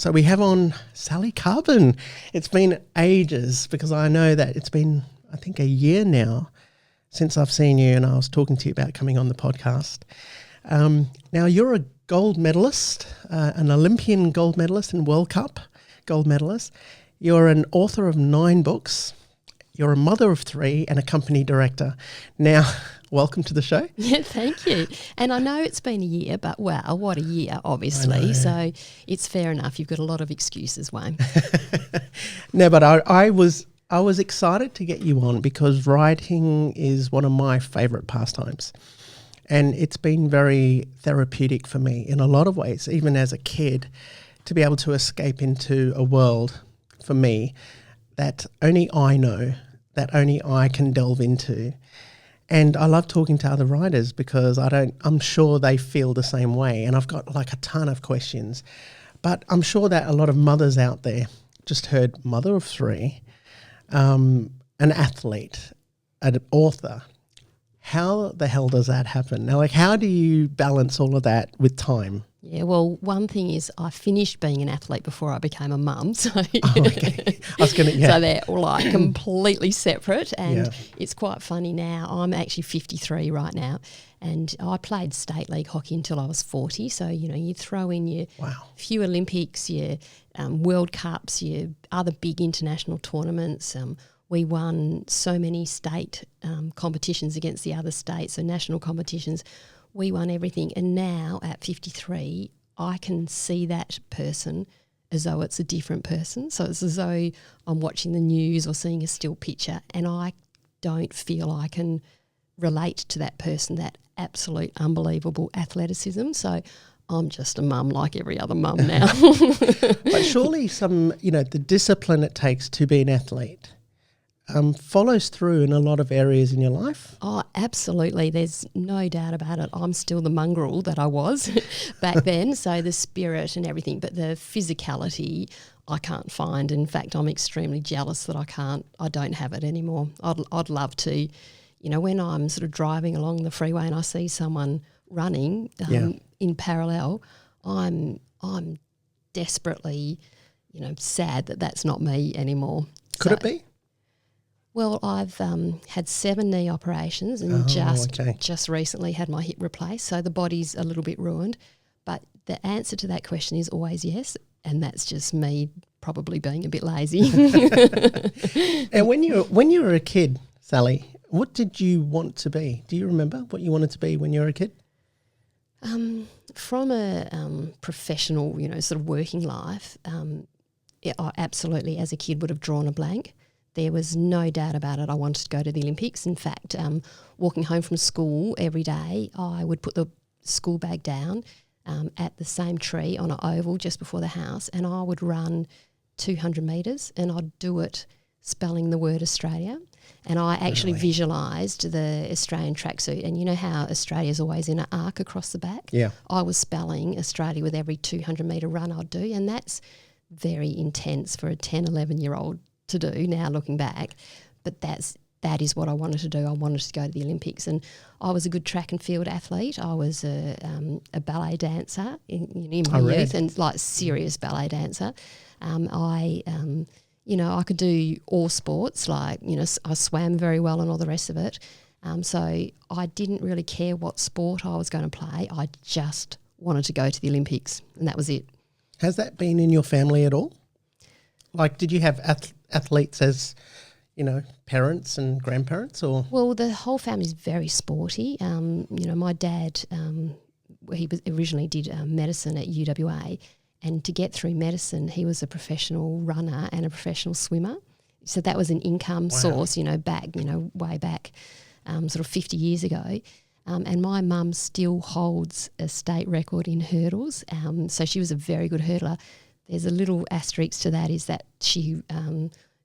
So we have on Sally Carbon. It's been ages because I know that it's been, I think, a year now since I've seen you and I was talking to you about coming on the podcast. Now, you're a gold medalist, an Olympian gold medalist and World Cup gold medalist. You're an author of 9 books. You're a mother of 3 and a company director. Now, welcome to the show. Yeah, thank you. And I know it's been a year, but wow, what a year, obviously. So it's fair enough. You've got a lot of excuses, Wayne. No, but I was excited to get you on because writing is one of my favourite pastimes. And it's been very therapeutic for me in a lot of ways, even as a kid, to be able to escape into a world, for me, that only I know, that only I can delve into. And I love talking to other writers because I'm sure they feel the same way. And I've got like a ton of questions. But I'm sure that a lot of mothers out there just heard mother of 3, an athlete, an author. How the hell does that happen? Now, like, how do you balance all of that with time? Yeah, well, one thing is I finished being an athlete before I became a mum. So, okay. I was going to, yeah. So they're like completely separate, and it's quite funny now. I'm actually 53 right now, and I played state league hockey until I was 40. So, you throw in your few Olympics, your World Cups, your other big international tournaments. We won so many state competitions against the other states, so national competitions. We won everything. And now at 53, I can see that person as though it's a different person. So it's as though I'm watching the news or seeing a still picture, and I don't feel I can relate to that person, that absolute unbelievable athleticism. So I'm just a mum like every other mum now. But surely the discipline it takes to be an athlete follows through in a lot of areas in your life? Oh, absolutely. There's no doubt about it. I'm still the mongrel that I was back then, so the spirit and everything, but the physicality I can't find. In fact, I'm extremely jealous that I don't have it anymore. I'd love to. When I'm sort of driving along the freeway and I see someone running in parallel, I'm desperately, sad that that's not me anymore. Could it be? Well, I've had 7 knee operations and just recently had my hip replaced, so the body's a little bit ruined. But the answer to that question is always yes, and that's just me probably being a bit lazy. And when you were a kid, Sally, what did you want to be? Do you remember what you wanted to be when you were a kid? From a professional, sort of working life, I absolutely, as a kid, would have drawn a blank. There was no doubt about it. I wanted to go to the Olympics. In fact, walking home from school every day, I would put the school bag down at the same tree on an oval just before the house, and I would run 200 metres, and I'd do it spelling the word Australia. And I actually visualised the Australian tracksuit. And you know how Australia's always in an arc across the back? Yeah. I was spelling Australia with every 200 metre run I'd do, and that's very intense for a 10, 11-year-old to do now looking back, but that is what I wanted to do. I wanted to go to the Olympics, and I was a good track and field athlete. I was a ballet dancer in my youth, and like serious ballet dancer. I could do all sports, like I swam very well and all the rest of it. So I didn't really care what sport I was going to play. I just wanted to go to the Olympics, and that was it. Has that been in your family at all? Like, did you have athletes as, parents and grandparents, or? Well, the whole family's very sporty. My dad, he originally did medicine at UWA, and to get through medicine, he was a professional runner and a professional swimmer. So that was an income source, back, way back, sort of 50 years ago. And my mum still holds a state record in hurdles. So she was a very good hurdler. There's a little asterisk to that, is that she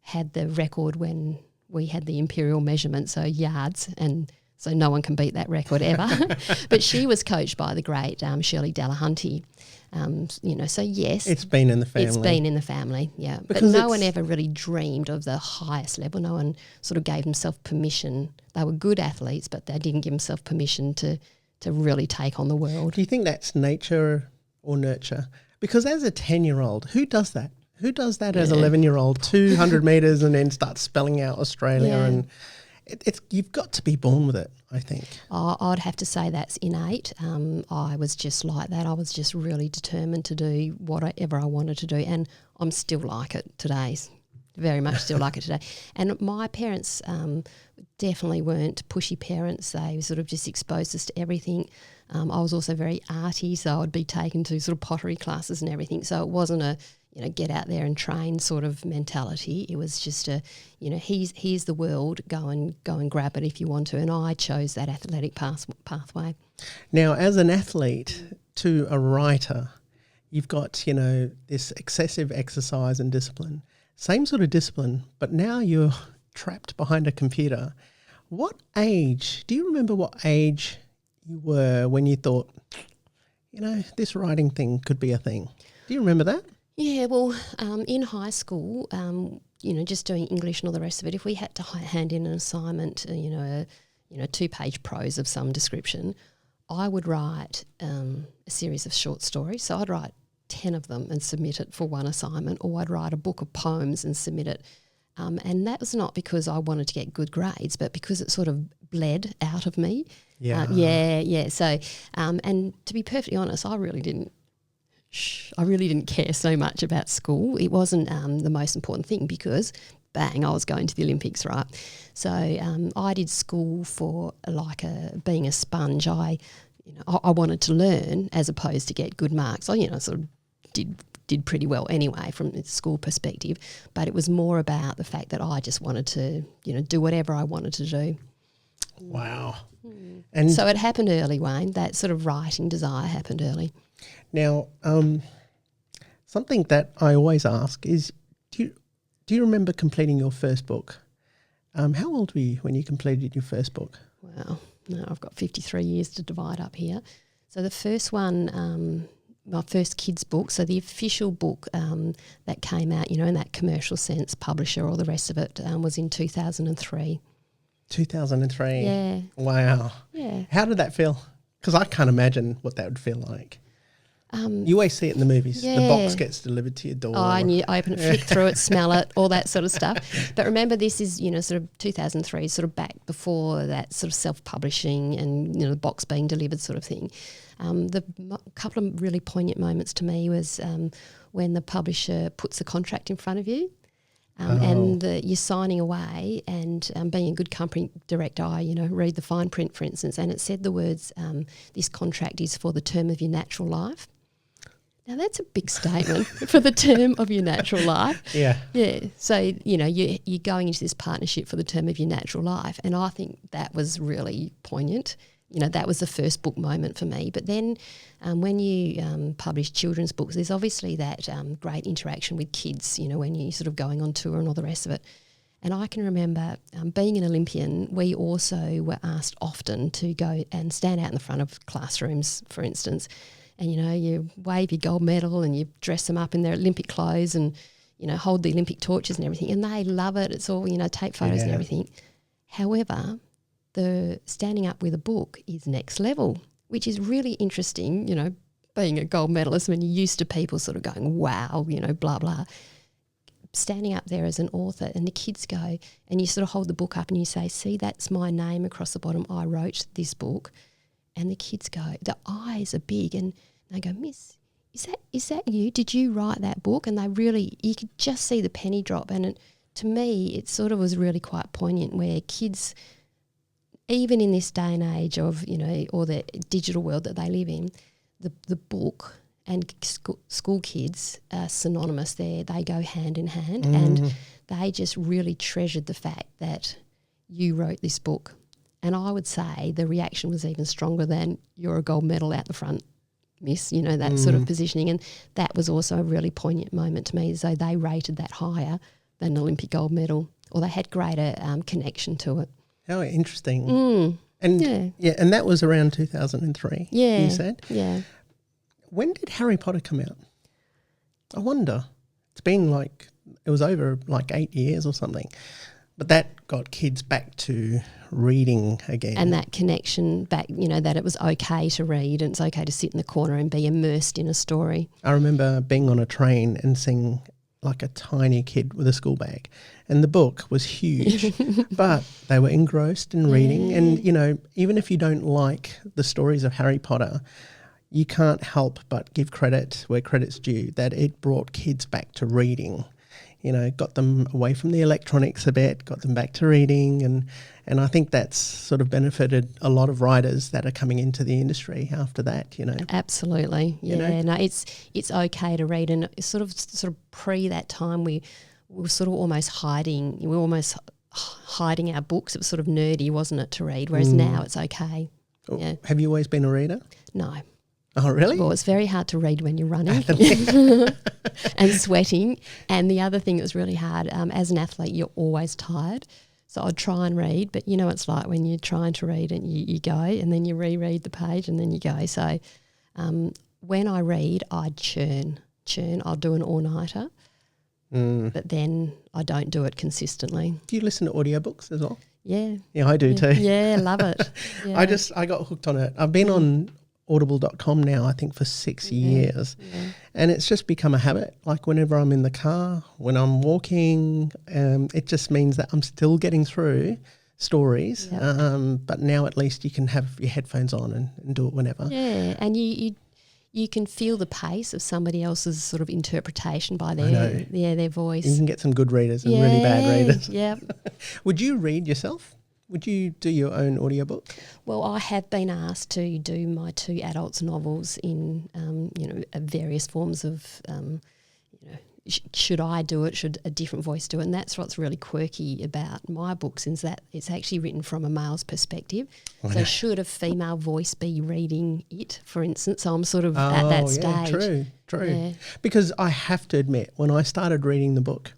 had the record when we had the imperial measurement, so yards, and so no one can beat that record ever. But she was coached by the great Shirley Delahunty. So yes. It's been in the family. It's been in the family, yeah. Because but no one ever really dreamed of the highest level. No one sort of gave themselves permission. They were good athletes, but they didn't give themselves permission to really take on the world. Do you think that's nature or nurture? Because as a 10-year-old, who does that? Who does that as 11-year-old, 200 metres and then starts spelling out Australia? Yeah. And it's you've got to be born with it, I think. I'd have to say that's innate. I was just like that. I was just really determined to do whatever I wanted to do, and I'm still like it today. Very much still like it today. And my parents definitely weren't pushy parents. They sort of just exposed us to everything. I was also very arty, so I'd be taken to sort of pottery classes and everything. So it wasn't a get out there and train sort of mentality. It was just a here's the world, go and grab it if you want to. And I chose that athletic pathway. Now, as an athlete to a writer, you've got this excessive exercise and discipline. Same sort of discipline, but now you're trapped behind a computer. What age, do you remember what age you were when you thought, this writing thing could be a thing? Do you remember that? Yeah, well, in high school, just doing English and all the rest of it, if we had to hand in an assignment, a 2-page prose of some description, I would write a series of short stories. So I'd write 10 of them and submit it for one assignment, or I'd write a book of poems and submit it. And that was not because I wanted to get good grades, but because it sort of bled out of me. Yeah. So, and to be perfectly honest, I really didn't care so much about school. It wasn't the most important thing because, bang, I was going to the Olympics, right? So I did school for being a sponge. I wanted to learn as opposed to get good marks. I sort of did pretty well anyway from a school perspective, but it was more about the fact that I just wanted to do whatever I wanted to do. Wow. And so it happened early, Wayne. That sort of writing desire happened early. Now, something that I always ask is, do you remember completing your first book? How old were you when you completed your first book? Well, no, I've got 53 years to divide up here. So the first one, my first kids' book, so the official book that came out, in that commercial sense, publisher, all the rest of it, was in 2003. 2003? Yeah. Wow. Yeah. How did that feel? Because I can't imagine what that would feel like. You always see it in the movies. Yeah. The box gets delivered to your door. Oh, and you open it, flick through it, smell it, all that sort of stuff. But remember, this is, sort of 2003, sort of back before that sort of self-publishing and, the box being delivered sort of thing. The couple of really poignant moments to me was when the publisher puts the contract in front of you and you're signing away, and being a good company director, I, read the fine print, for instance, and it said the words, this contract is for the term of your natural life. Now, that's a big statement for the term of your natural life. Yeah. Yeah. So, you're going into this partnership for the term of your natural life. And I think that was really poignant. That was the first book moment for me. But then when you publish children's books, there's obviously that great interaction with kids, when you're sort of going on tour and all the rest of it. And I can remember being an Olympian, we also were asked often to go and stand out in the front of classrooms, for instance. And, you wave your gold medal and you dress them up in their Olympic clothes and, hold the Olympic torches and everything. And they love it. It's all, take photos and everything. However, the standing up with a book is next level, which is really interesting, being a gold medalist when you're used to people sort of going, wow, blah, blah. Standing up there as an author and the kids go and you sort of hold the book up and you say, see, that's my name across the bottom. I wrote this book. And the kids go, the eyes are big, and they go, Miss, is that you? Did you write that book? And they really, you could just see the penny drop. And to me, it sort of was really quite poignant where kids, even in this day and age of, or the digital world that they live in, the book and school kids are synonymous there. They go hand in hand, and they just really treasured the fact that you wrote this book. And I would say the reaction was even stronger than you're a gold medal out the front, miss, that sort of positioning. And that was also a really poignant moment to me. So they rated that higher than an Olympic gold medal, or they had greater connection to it. How interesting. And and that was around 2003, you said? Yeah. When did Harry Potter come out? I wonder. It's been it was over 8 years or something. But that got kids back to reading again. And that connection back, that it was okay to read and it's okay to sit in the corner and be immersed in a story. I remember being on a train and seeing like a tiny kid with a school bag, and the book was huge, but they were engrossed in reading. And, even if you don't like the stories of Harry Potter, you can't help but give credit where credit's due, that it brought kids back to reading. Got them away from the electronics a bit, got them back to reading, and I think that's sort of benefited a lot of writers that are coming into the industry after that, Absolutely, yeah. No, it's okay to read, and sort of pre that time we were sort of almost hiding. We were almost hiding our books. It was sort of nerdy, wasn't it, to read? Whereas now it's okay. Oh, yeah. Have you always been a reader? No. Oh, really? Well, it's very hard to read when you're running and sweating. And the other thing that was really hard, as an athlete, you're always tired. So I'd try and read, but it's like when you're trying to read and you go and then you reread the page and then you go. So when I read, I'd churn. I'll do an all-nighter, but then I don't do it consistently. Do you listen to audiobooks as well? Yeah. Yeah, I do too. Yeah, love it. Yeah. I got hooked on it. I've been on Audible.com now, I think, for 6 years. Yeah. And it's just become a habit. Like whenever I'm in the car, when I'm walking, it just means that I'm still getting through stories. Yep. But now at least you can have your headphones on and do it whenever. Yeah, and you can feel the pace of somebody else's sort of interpretation by their voice. You can get some good readers and really bad readers. Yeah. Would you read yourself? Would you do your own audiobook? Well, I have been asked to do my 2 adults novels in, various forms of, should I do it? Should a different voice do it? And that's what's really quirky about my books, is that it's actually written from a male's perspective. So should a female voice be reading it, for instance? So I'm sort of at that stage. True. Yeah. Because I have to admit, when I started reading the book,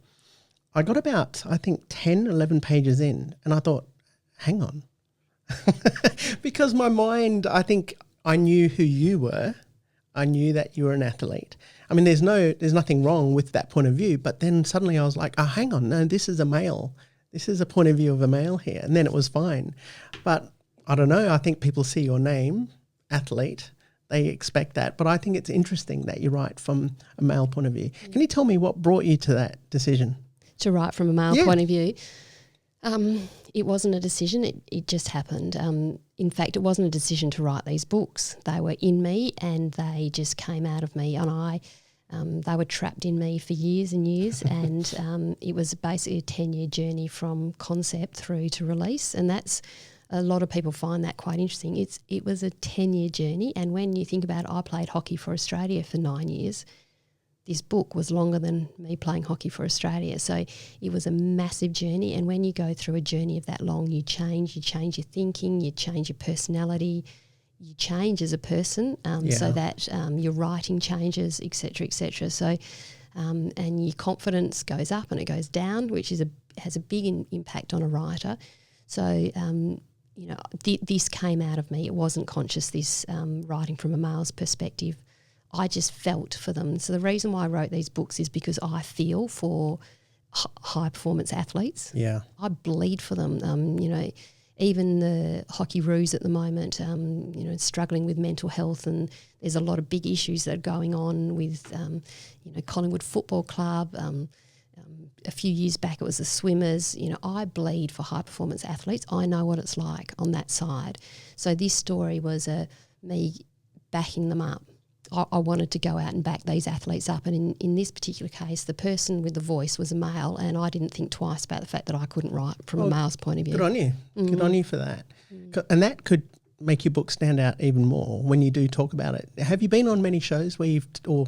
I got about, I think, 10, 11 pages in, and I thought, hang on. Because my mind, I think I knew who you were. I knew that you were an athlete. I mean, there's nothing wrong with that point of view, but then suddenly I was like, oh, hang on, no, this is a male. This is a point of view of a male here. And then it was fine. But I don't know, I think people see your name, athlete, they expect that. But I think it's interesting that you write from a male point of view. Can you tell me what brought you to that decision? To write from a male point of view? It wasn't a decision, it just happened. In fact, it wasn't a decision to write these books. They were in me and they just came out of me, and they were trapped in me for years and years. And it was basically a 10-year journey from concept through to release, and that's, a lot of people find that quite interesting. It was a 10-year journey, and when you think about it, I played hockey for Australia for 9 years. This book was longer than me playing hockey for Australia. So it was a massive journey. And when you go through a journey of that long, you change your thinking, you change your personality, you change as a person, so that your writing changes, et cetera, So, and your confidence goes up and it goes down, which has a big impact on a writer. So, this came out of me. It wasn't conscious, this writing from a male's perspective. I just felt for them. So the reason why I wrote these books is because I feel for high performance athletes. Yeah, I bleed for them. Even the hockey roos at the moment, struggling with mental health, and there's a lot of big issues that are going on with, Collingwood Football Club. A few years back, it was the swimmers. I bleed for high performance athletes. I know what it's like on that side. So this story was me backing them up. I wanted to go out and back these athletes up, and in this particular case, the person with the voice was a male, and I didn't think twice about the fact that I couldn't write from a male's point of view. Good on you. Good on you for that. And that could make your book stand out even more when you do talk about it. Have you been on many shows or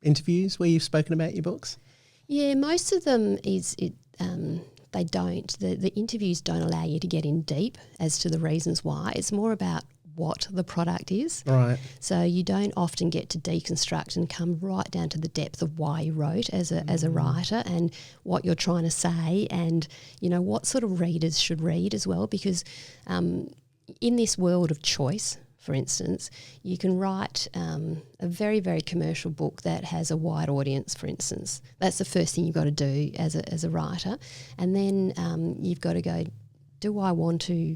interviews where you've spoken about your books? Yeah, most of them they don't. The interviews don't allow you to get in deep as to the reasons why. It's more about what the product is. Right. So you don't often get to deconstruct and come right down to the depth of why you wrote as a writer, and what you're trying to say, and what sort of readers should read as well, because in this world of choice, for instance, you can write a very, very commercial book that has a wide audience, for instance. That's the first thing you've got to do as a writer. And then you've got to go, do I want to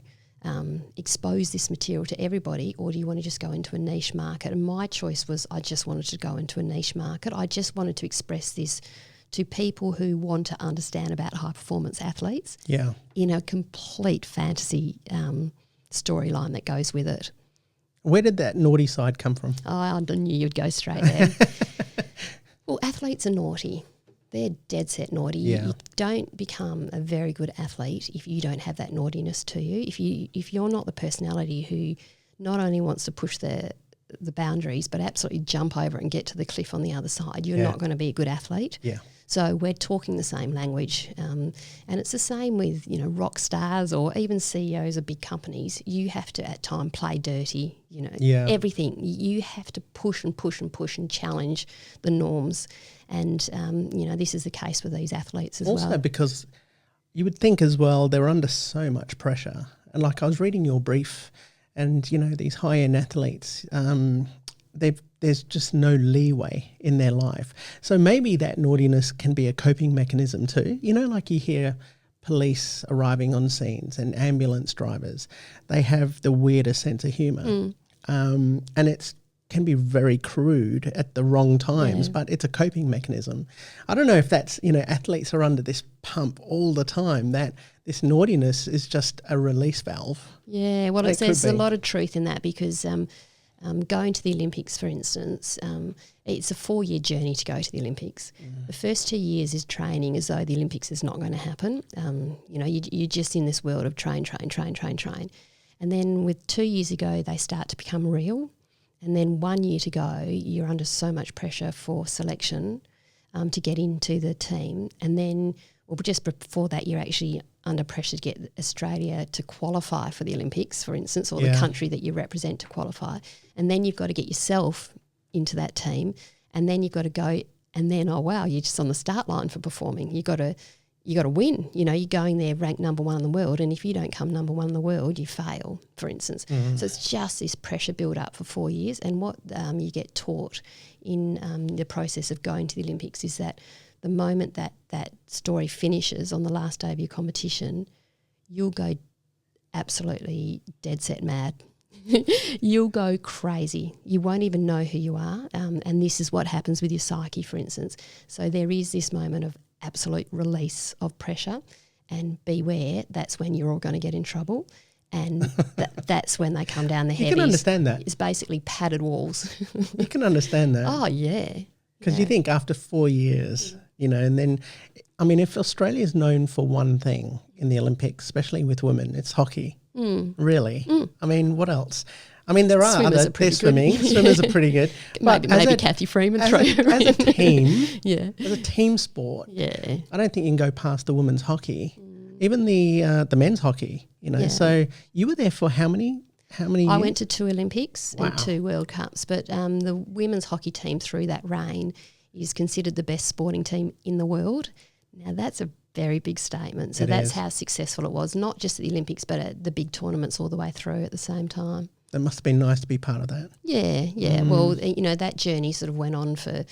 expose this material to everybody, or do you want to just go into a niche market? And my choice was I just wanted to go into a niche market. I just wanted to express this to people who want to understand about high-performance athletes in a complete fantasy storyline that goes with it. Where did that naughty side come from? Oh, I knew you'd go straight there. Well, athletes are naughty. They're dead set naughty. Yeah. You don't become a very good athlete if you don't have that naughtiness to you. If you're not the personality who not only wants to push the boundaries but absolutely jump over and get to the cliff on the other side, you're not going to be a good athlete. Yeah. So we're talking the same language, and it's the same with rock stars or even CEOs of big companies. You have to at times play dirty. Everything. You have to push and push and push and challenge the norms, and this is the case with these athletes as well. Also because you would think as well they're under so much pressure, and like I was reading your brief, and these high-end athletes, there's just no leeway in their life. So maybe that naughtiness can be a coping mechanism too. Like you hear police arriving on scenes and ambulance drivers, they have the weirdest sense of humour. And it can be very crude at the wrong times, but it's a coping mechanism. I don't know if that's, athletes are under this pump all the time, that this naughtiness is just a release valve. Yeah, well, there's a lot of truth in that, because going to the Olympics, for instance, it's a 4-year journey to go to the Olympics. The first 2 years is training as though the Olympics is not going to happen. You're just in this world of train. And then with 2 years ago, they start to become real. And then 1 year to go, you're under so much pressure for selection to get into the team. And then, just before that, you're actually under pressure to get Australia to qualify for the Olympics, for instance, or the country that you represent to qualify. And then you've got to get yourself into that team, and then you've got to go, and then, you're just on the start line for performing. You got to win. You're going there ranked number 1 in the world, and if you don't come number 1 in the world, you fail, for instance. So it's just this pressure build up for 4 years. And what you get taught in the process of going to the Olympics is that the moment that story finishes on the last day of your competition, you'll go absolutely dead set mad. You'll go crazy. You won't even know who you are. And this is what happens with your psyche, for instance. So there is this moment of absolute release of pressure, and beware, that's when you're all going to get in trouble. And that's when they come down the heavies. You can understand that. It's basically padded walls. You can understand that. Oh, yeah. Because you think after 4 years, and then, if Australia is known for one thing in the Olympics, especially with women, it's hockey. Really? What else? There are Swimmers other, swimming. Swimmers are pretty good. But maybe Kathy Freeman. As a team, as a team sport, I don't think you can go past the women's hockey, even the men's hockey. So you were there for how many years? I went to 2 Olympics and 2 World Cups, but the women's hockey team through that reign is considered the best sporting team in the world. Now that's a very big statement. So that's how successful it was, not just at the Olympics, but at the big tournaments all the way through at the same time. That must have been nice to be part of that. Yeah. Well, that journey sort of went on for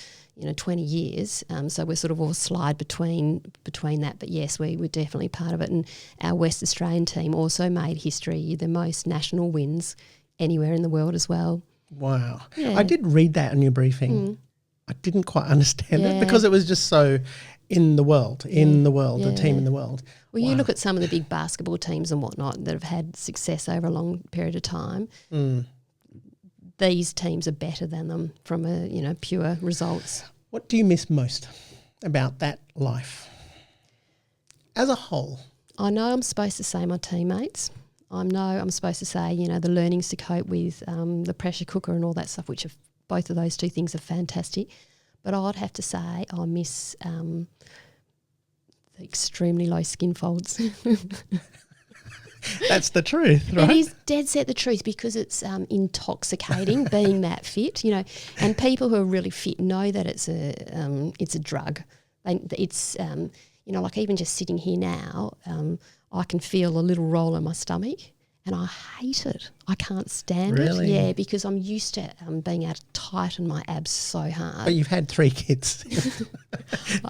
20 years. So we're sort of all slide between that. But yes, we were definitely part of it. And our West Australian team also made history, the most national wins anywhere in the world as well. Wow. Yeah. I did read that in your briefing. I didn't quite understand it because it was just so in the world, the team in the world. Well, you look at some of the big basketball teams and whatnot that have had success over a long period of time. These teams are better than them from a pure results. What do you miss most about that life as a whole? I know I'm supposed to say my teammates. I know I'm supposed to say, the learnings to cope with the pressure cooker and all that stuff, which both of those 2 things are fantastic. But I'd have to say I miss the extremely low skin folds. That's the truth, right? It is dead set the truth, because it's intoxicating being that fit, and people who are really fit know that it's a drug. It's like even just sitting here now, I can feel a little roll in my stomach, And I hate it. I can't stand Really? it. Yeah, because I'm used to being able to tighten my abs so hard. But you've had 3 kids.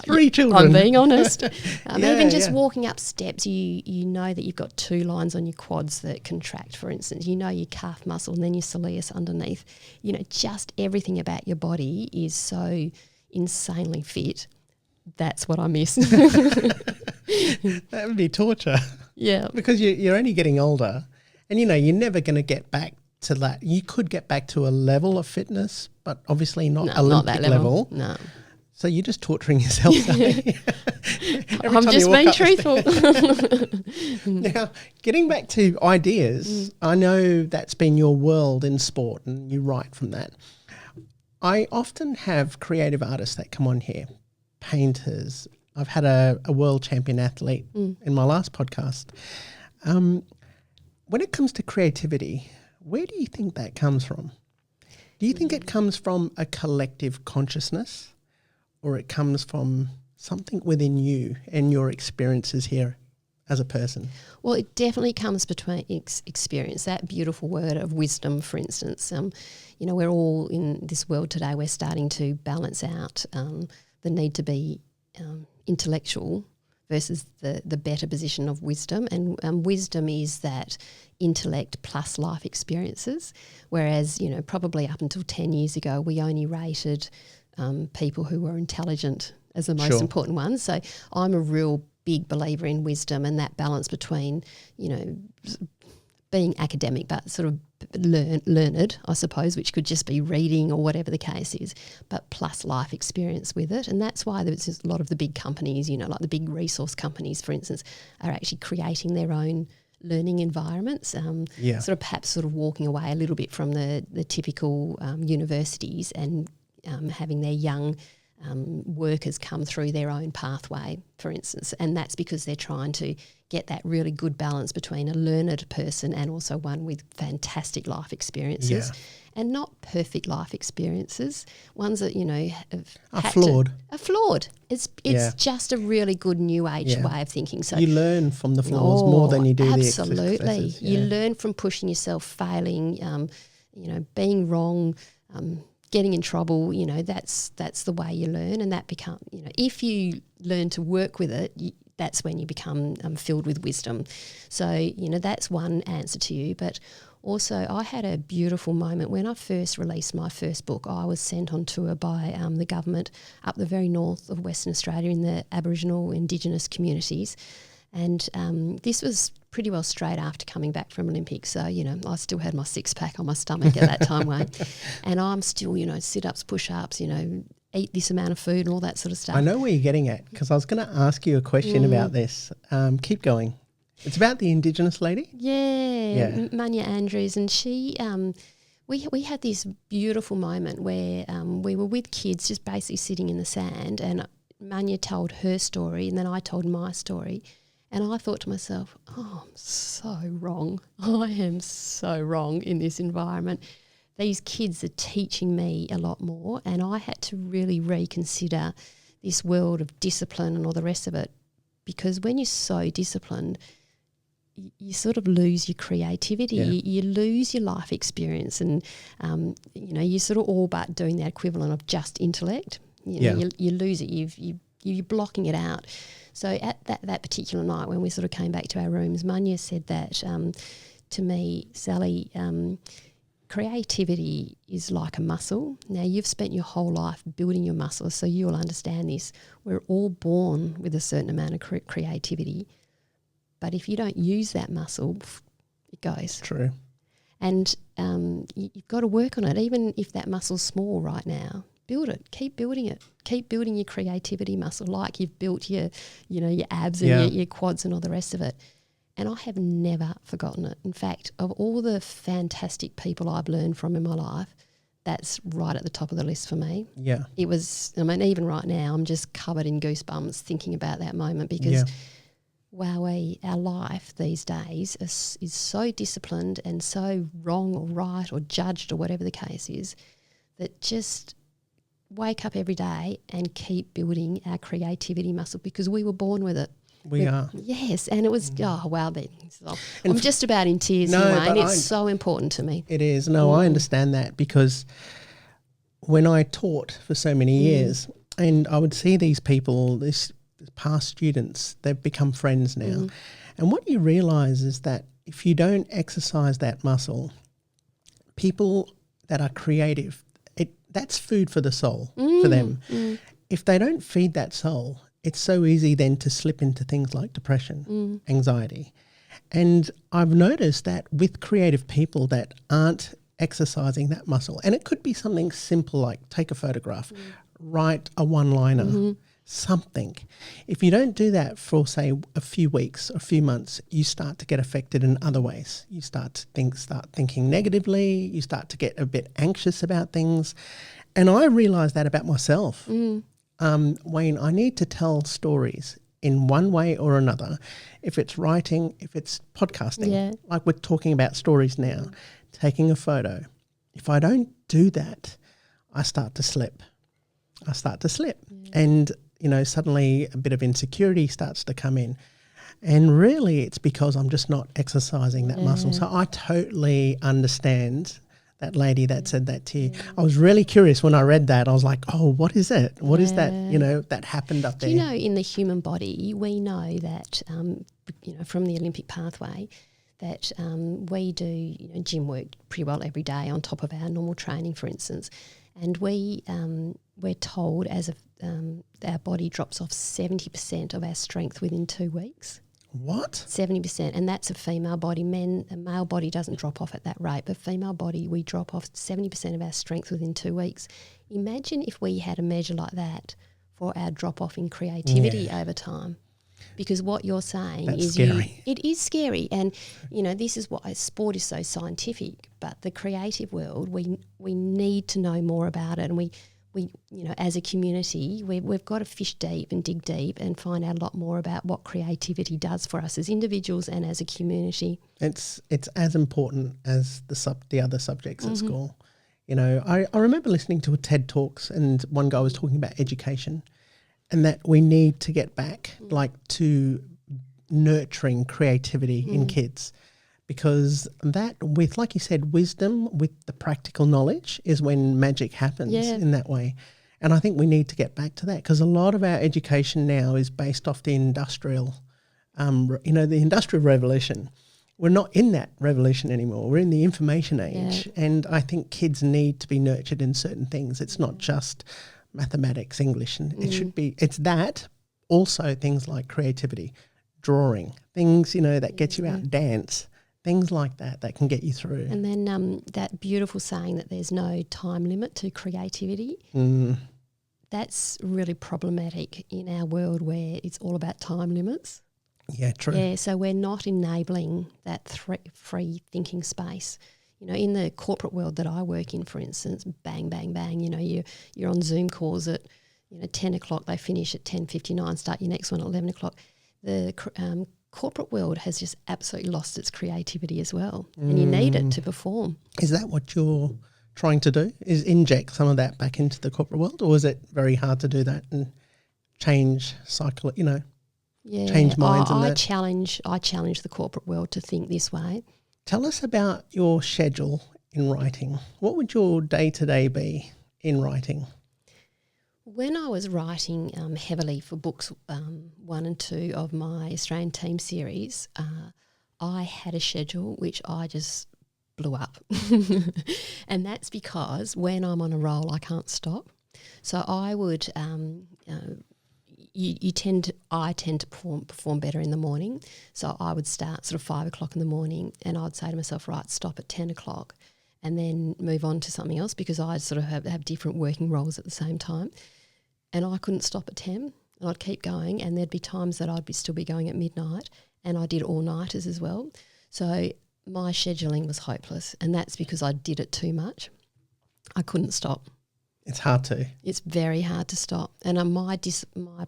3 children. I'm being honest. Yeah, Even just yeah. walking up steps, you know that you've got 2 lines on your quads that contract, for instance. You know your calf muscle and then your soleus underneath. You know, just everything about your body is so insanely fit. That's what I miss. That would be torture. Yeah. Because you're only getting older and, you're never going to get back to that. You could get back to a level of fitness, but obviously not Olympic not that level. level. No. So you're just torturing yourself. I'm just being truthful. Now, getting back to ideas, I know that's been your world in sport and you write from that. I often have creative artists that come on here, painters. I've had a world champion athlete in my last podcast. When it comes to creativity, where do you think that comes from? Do you think it comes from a collective consciousness, or it comes from something within you and your experiences here as a person? Well, it definitely comes between experience, that beautiful word of wisdom, for instance. We're all in this world today, we're starting to balance out the need to be intellectual versus the better position of wisdom. And wisdom is that intellect plus life experiences, whereas, probably up until 10 years ago, we only rated people who were intelligent as the most important ones. So I'm a real big believer in wisdom and that balance between, being academic but sort of learned, I suppose, which could just be reading or whatever the case is, but plus life experience with it. And that's why there's a lot of the big companies, like the big resource companies, for instance, are actually creating their own learning environments, perhaps walking away a little bit from the typical universities and having their young workers come through their own pathway, for instance. And that's because they're trying to get that really good balance between a learned person and also one with fantastic life experiences. And not perfect life experiences, ones that, are flawed. Are flawed. It's just a really good new age way of thinking. So you learn from the flaws more than you do the successes. Absolutely. You learn from pushing yourself, failing, being wrong, getting in trouble. That's the way you learn, and that become, if you learn to work with it, that's when you become filled with wisdom. So, that's one answer to you. But also, I had a beautiful moment when I first released my first book. I was sent on tour by the government up the very north of Western Australia in the Aboriginal Indigenous communities. And this was pretty well straight after coming back from Olympics. So, I still had my 6-pack on my stomach at that time, Wayne. And I'm still, sit-ups, push-ups, eat this amount of food and all that sort of stuff. I know where you're getting at, because I was going to ask you a question about this. Keep going. It's about the Indigenous lady? Yeah. Munya Andrews. And she, we had this beautiful moment where we were with kids just basically sitting in the sand, and Munya told her story and then I told my story. And I thought to myself, I'm so wrong. I am so wrong in this environment. These kids are teaching me a lot more, and I had to really reconsider this world of discipline and all the rest of it, because when you're so disciplined, you sort of lose your creativity, you lose your life experience, and you're sort of all but doing that equivalent of just intellect. You lose it, you're blocking it out. So at that particular night when we sort of came back to our rooms, Munya said that to me, Sally, creativity is like a muscle. Now, you've spent your whole life building your muscles, so you'll understand this. We're all born with a certain amount of creativity, but if you don't use that muscle, it goes. True. And you've got to work on it, even if that muscle's small right now. Build it. Keep building it. Keep building your creativity muscle like you've built your abs and your quads and all the rest of it. And I have never forgotten it. In fact, of all the fantastic people I've learned from in my life, that's right at the top of the list for me. Yeah. It was, even right now, I'm just covered in goosebumps thinking about that moment, because our life these days is so disciplined and so wrong or right or judged or whatever the case is, that just wake up every day and keep building our creativity muscle, because we were born with it. We are. Yes, and it was, oh, wow. I'm just about in tears here, Wayne. It's so important to me. It is. No, I understand that, because when I taught for so many years, and I would see these people, these past students, they've become friends now. And what you realise is that if you don't exercise that muscle, people that are creative, that's food for the soul for them. If they don't feed that soul, it's so easy then to slip into things like depression, anxiety. And I've noticed that with creative people that aren't exercising that muscle, and it could be something simple like take a photograph, write a one-liner, something. If you don't do that for, say, a few weeks, a few months, you start to get affected in other ways. You start thinking negatively. You start to get a bit anxious about things. And I realised that about myself. Wayne, I need to tell stories in one way or another. If it's writing, if it's podcasting, like we're talking about stories now, taking a photo. If I don't do that, I start to slip. And, suddenly a bit of insecurity starts to come in. And really it's because I'm just not exercising that muscle. So I totally understand that lady that said that to you. I was really curious when I read that. I was like, oh, what is it? What is that, that happened up there? In the human body, we know that, from the Olympic pathway, that we do gym work pretty well every day on top of our normal training, for instance. And we're told our body drops off 70% of our strength within 2 weeks. What? 70%, and that's a female body. A male body doesn't drop off at that rate, but female body, we drop off 70% of our strength within 2 weeks. Imagine if we had a measure like that for our drop-off in creativity over time. Because what you're saying That's scary. It is scary. And, this is why sport is so scientific. But the creative world, we need to know more about it. And we as a community, we've got to fish deep and dig deep and find out a lot more about what creativity does for us as individuals and as a community. It's as important as the other subjects at school. I remember listening to a TED Talks, and one guy was talking about education, and that we need to get back to nurturing creativity in kids, because that, with, like you said, wisdom with the practical knowledge is when magic happens in that way. And I think we need to get back to that, because a lot of our education now is based off the industrial, the industrial revolution. We're not in that revolution anymore. We're in the information age. And I think kids need to be nurtured in certain things. It's not just mathematics, English, and it's that, also things like creativity, drawing, things, that gets you out, dance, things like that can get you through. And then that beautiful saying that there's no time limit to creativity, that's really problematic in our world where it's all about time limits. Yeah, true. Yeah, so we're not enabling that free thinking space. In the corporate world that I work in, for instance, bang, bang, bang, you're on Zoom calls at 10 o'clock, they finish at 10:59, start your next one at 11 o'clock. The corporate world has just absolutely lost its creativity as well, and you need it to perform. Is that what you're trying to do, is inject some of that back into the corporate world, or is it very hard to do that and change change minds? I challenge the corporate world to think this way. Tell us about your schedule in writing. What would your day-to-day be in writing? When I was writing heavily for books 1 and 2 of my Australian team series, I had a schedule which I just blew up. And that's because when I'm on a roll, I can't stop. So I would I tend to perform better in the morning. So I would start sort of 5 o'clock in the morning, and I'd say to myself, right, stop at 10 o'clock and then move on to something else, because I sort of have different working roles at the same time. And I couldn't stop at 10, and I'd keep going, and there'd be times that I'd still be going at midnight, and I did all-nighters as well. So my scheduling was hopeless, and that's because I did it too much. I couldn't stop. It's hard to. It's very hard to stop. And my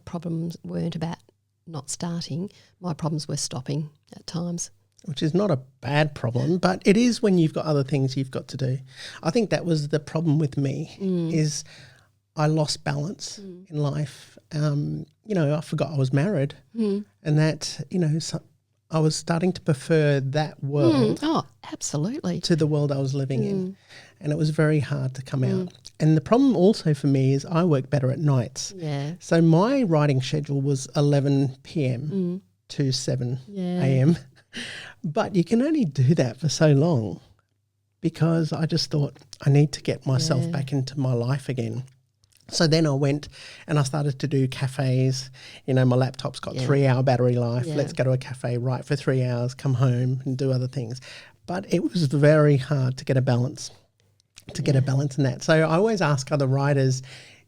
problems weren't about not starting. My problems were stopping at times. Which is not a bad problem, but it is when you've got other things you've got to do. I think that was the problem with me, is I lost balance in life. I forgot I was married, and that, so I was starting to prefer that world Oh, absolutely. to the world I was living in, and it was very hard to come out. And the problem also for me is I work better at nights. Yeah. So my writing schedule was 11 p.m. to 7 a.m. But you can only do that for so long, because I just thought I need to get myself back into my life again. So then I went and I started to do cafes. My laptop's got 3-hour battery life. Yeah. Let's go to a cafe, write for 3 hours, come home and do other things. But it was very hard to get a balance, in that. So I always ask other writers,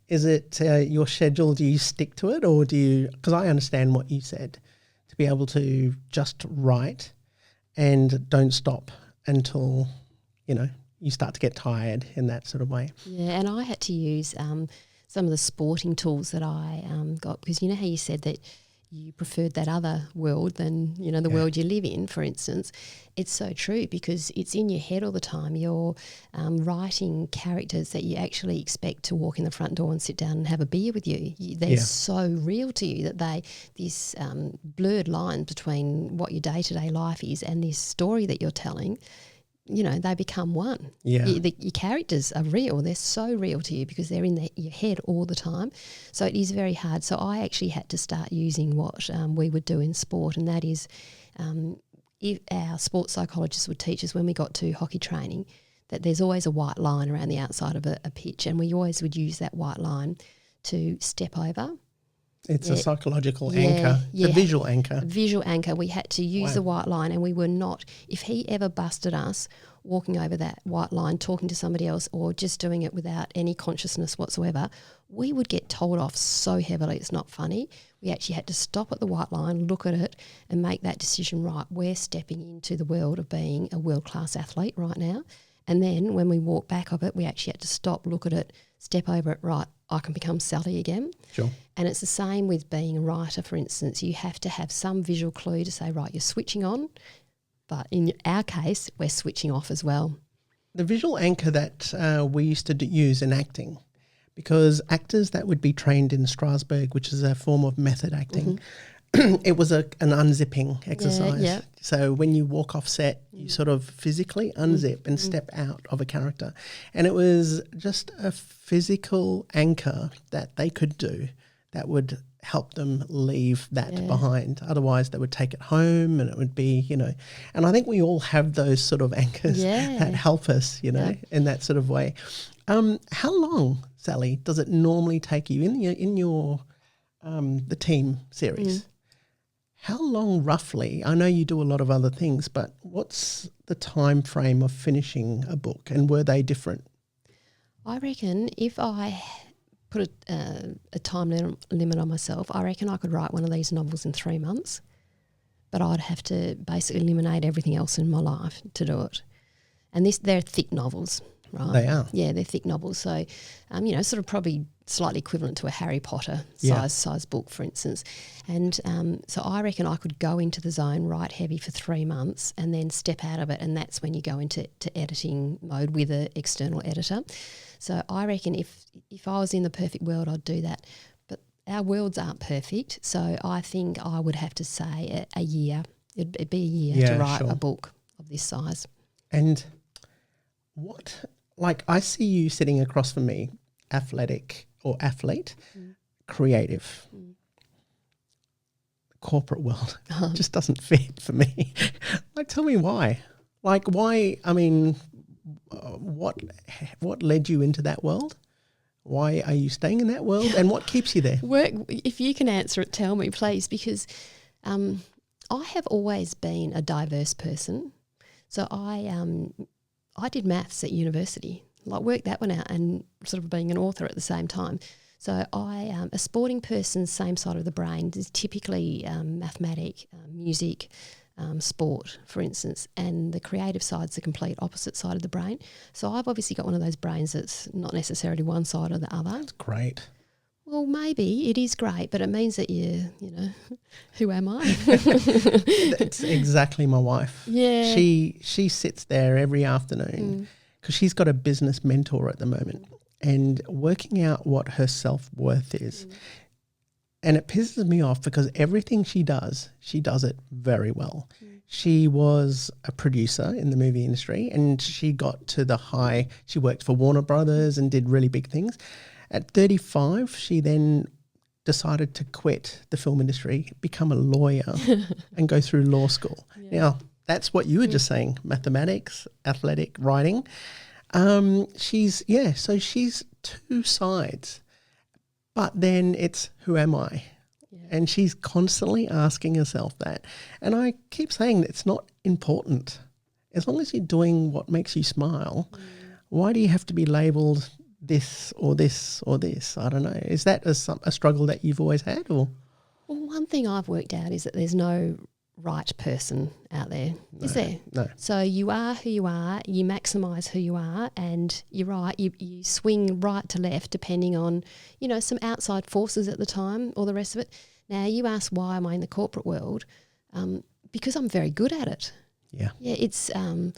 is it your schedule? Do you stick to it, or do you, because I understand what you said, to be able to just write and don't stop until, you start to get tired in that sort of way. Yeah, and I had to use some of the sporting tools that I got, because you know how you said that you preferred that other world than, the world you live in, for instance. It's so true, because it's in your head all the time. You're writing characters that you actually expect to walk in the front door and sit down and have a beer with you. They're so real to you that this blurred line between what your day-to-day life is and this story that you're telling, they become one. Yeah. Your characters are real. They're so real to you because they're in your head all the time. So it is very hard. So I actually had to start using what we would do in sport, and that is if our sports psychologists would teach us when we got to hockey training that there's always a white line around the outside of a pitch, and we always would use that white line to step over. It's a psychological anchor, a visual anchor. A visual anchor. We had to use the white line, and we were not, if he ever busted us walking over that white line, talking to somebody else, or just doing it without any consciousness whatsoever, we would get told off so heavily it's not funny. We actually had to stop at the white line, look at it, and make that decision, right, we're stepping into the world of being a world-class athlete right now. And then when we walk back of it, we actually had to stop, look at it, step over it, right, I can become Sally again. Sure. And it's the same with being a writer, for instance. You have to have some visual clue to say, right, you're switching on, but in our case, we're switching off as well. The visual anchor that we used to use in acting, because actors that would be trained in Strasbourg, which is a form of method acting, it was an unzipping exercise. Yeah. So when you walk off set, you sort of physically unzip and step out of a character. And it was just a physical anchor that they could do that would help them leave that behind. Otherwise, they would take it home, and it would be, and I think we all have those sort of anchors that help us, in that sort of way. How long, Sally, does it normally take you in your the team series? How long roughly? I know you do a lot of other things, but what's the time frame of finishing a book, and were they different? I reckon if I put a time limit on myself, I reckon I could write one of these novels in 3 months, but I'd have to basically eliminate everything else in my life to do it. And they're thick novels, right? They are. Yeah, they're thick novels. So, sort of probably slightly equivalent to a Harry Potter size book, for instance. And so I reckon I could go into the zone, write heavy for 3 months, and then step out of it, and that's when you go into editing mode with an external editor. So I reckon if I was in the perfect world, I'd do that. But our worlds aren't perfect, so I think I would have to say a year. It'd be a year to write a book of this size. And I see you sitting across from me, athletic or athlete, creative. Corporate world just doesn't fit for me. Tell me why. Why? I mean, what led you into that world? Why are you staying in that world, and what keeps you there? If you can answer it, tell me, please, because I have always been a diverse person. So I did maths at university, worked that one out, and sort of being an author at the same time. So a sporting person's same side of the brain is typically mathematic, music, sport, for instance, and the creative side's the complete opposite side of the brain. So I've obviously got one of those brains that's not necessarily one side or the other. That's great. Well, maybe it is great, but it means that who am I? That's exactly my wife. Yeah. She sits there every afternoon because she's got a business mentor at the moment, and working out what her self-worth is. and it pisses me off because everything she does it very well. She was a producer in the movie industry, and she got to the high. She worked for Warner Brothers and did really big things. At 35, she then decided to quit the film industry, become a lawyer and go through law school. Yeah. Now, that's what you were just saying, mathematics, athletic, writing. So she's two sides. But then it's, who am I? Yeah. And she's constantly asking herself that. And I keep saying it's not important. As long as you're doing what makes you smile, why do you have to be labelled this or this or this? I don't know. Is that a struggle that you've always had? Or? Well, one thing I've worked out is that there's no right person out there, is there? No. So you are who you are, you maximise who you are, and you're right, you swing right to left depending on, some outside forces at the time or the rest of it. Now, you ask why am I in the corporate world? Because I'm very good at it. Yeah. Yeah, it's the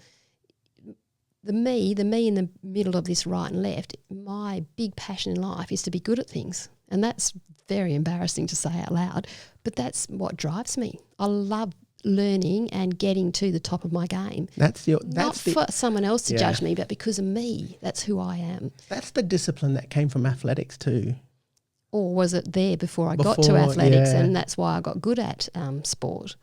me in the middle of this right and left, my big passion in life is to be good at things. And that's very embarrassing to say out loud, but that's what drives me. I love learning and getting to the top of my game. Not for someone else to judge me, but because of me. That's who I am. That's the discipline that came from athletics too. Or was it there before I got to athletics, and that's why I got good at sport?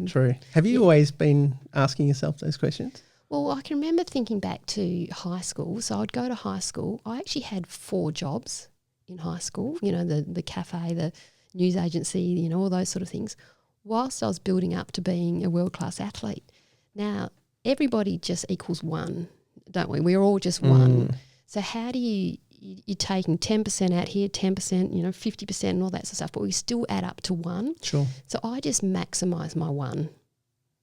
True. Have you always been asking yourself those questions? Well, I can remember thinking back to high school. So I'd go to high school. I actually had 4 jobs in high school, the cafe, the news agency, all those sort of things, whilst I was building up to being a world-class athlete. Now, everybody just equals one, don't we? We're all just one. So how do you're taking 10% out here, 10%, 50% and all that sort of stuff, but we still add up to 1. Sure. So I just maximise my 1.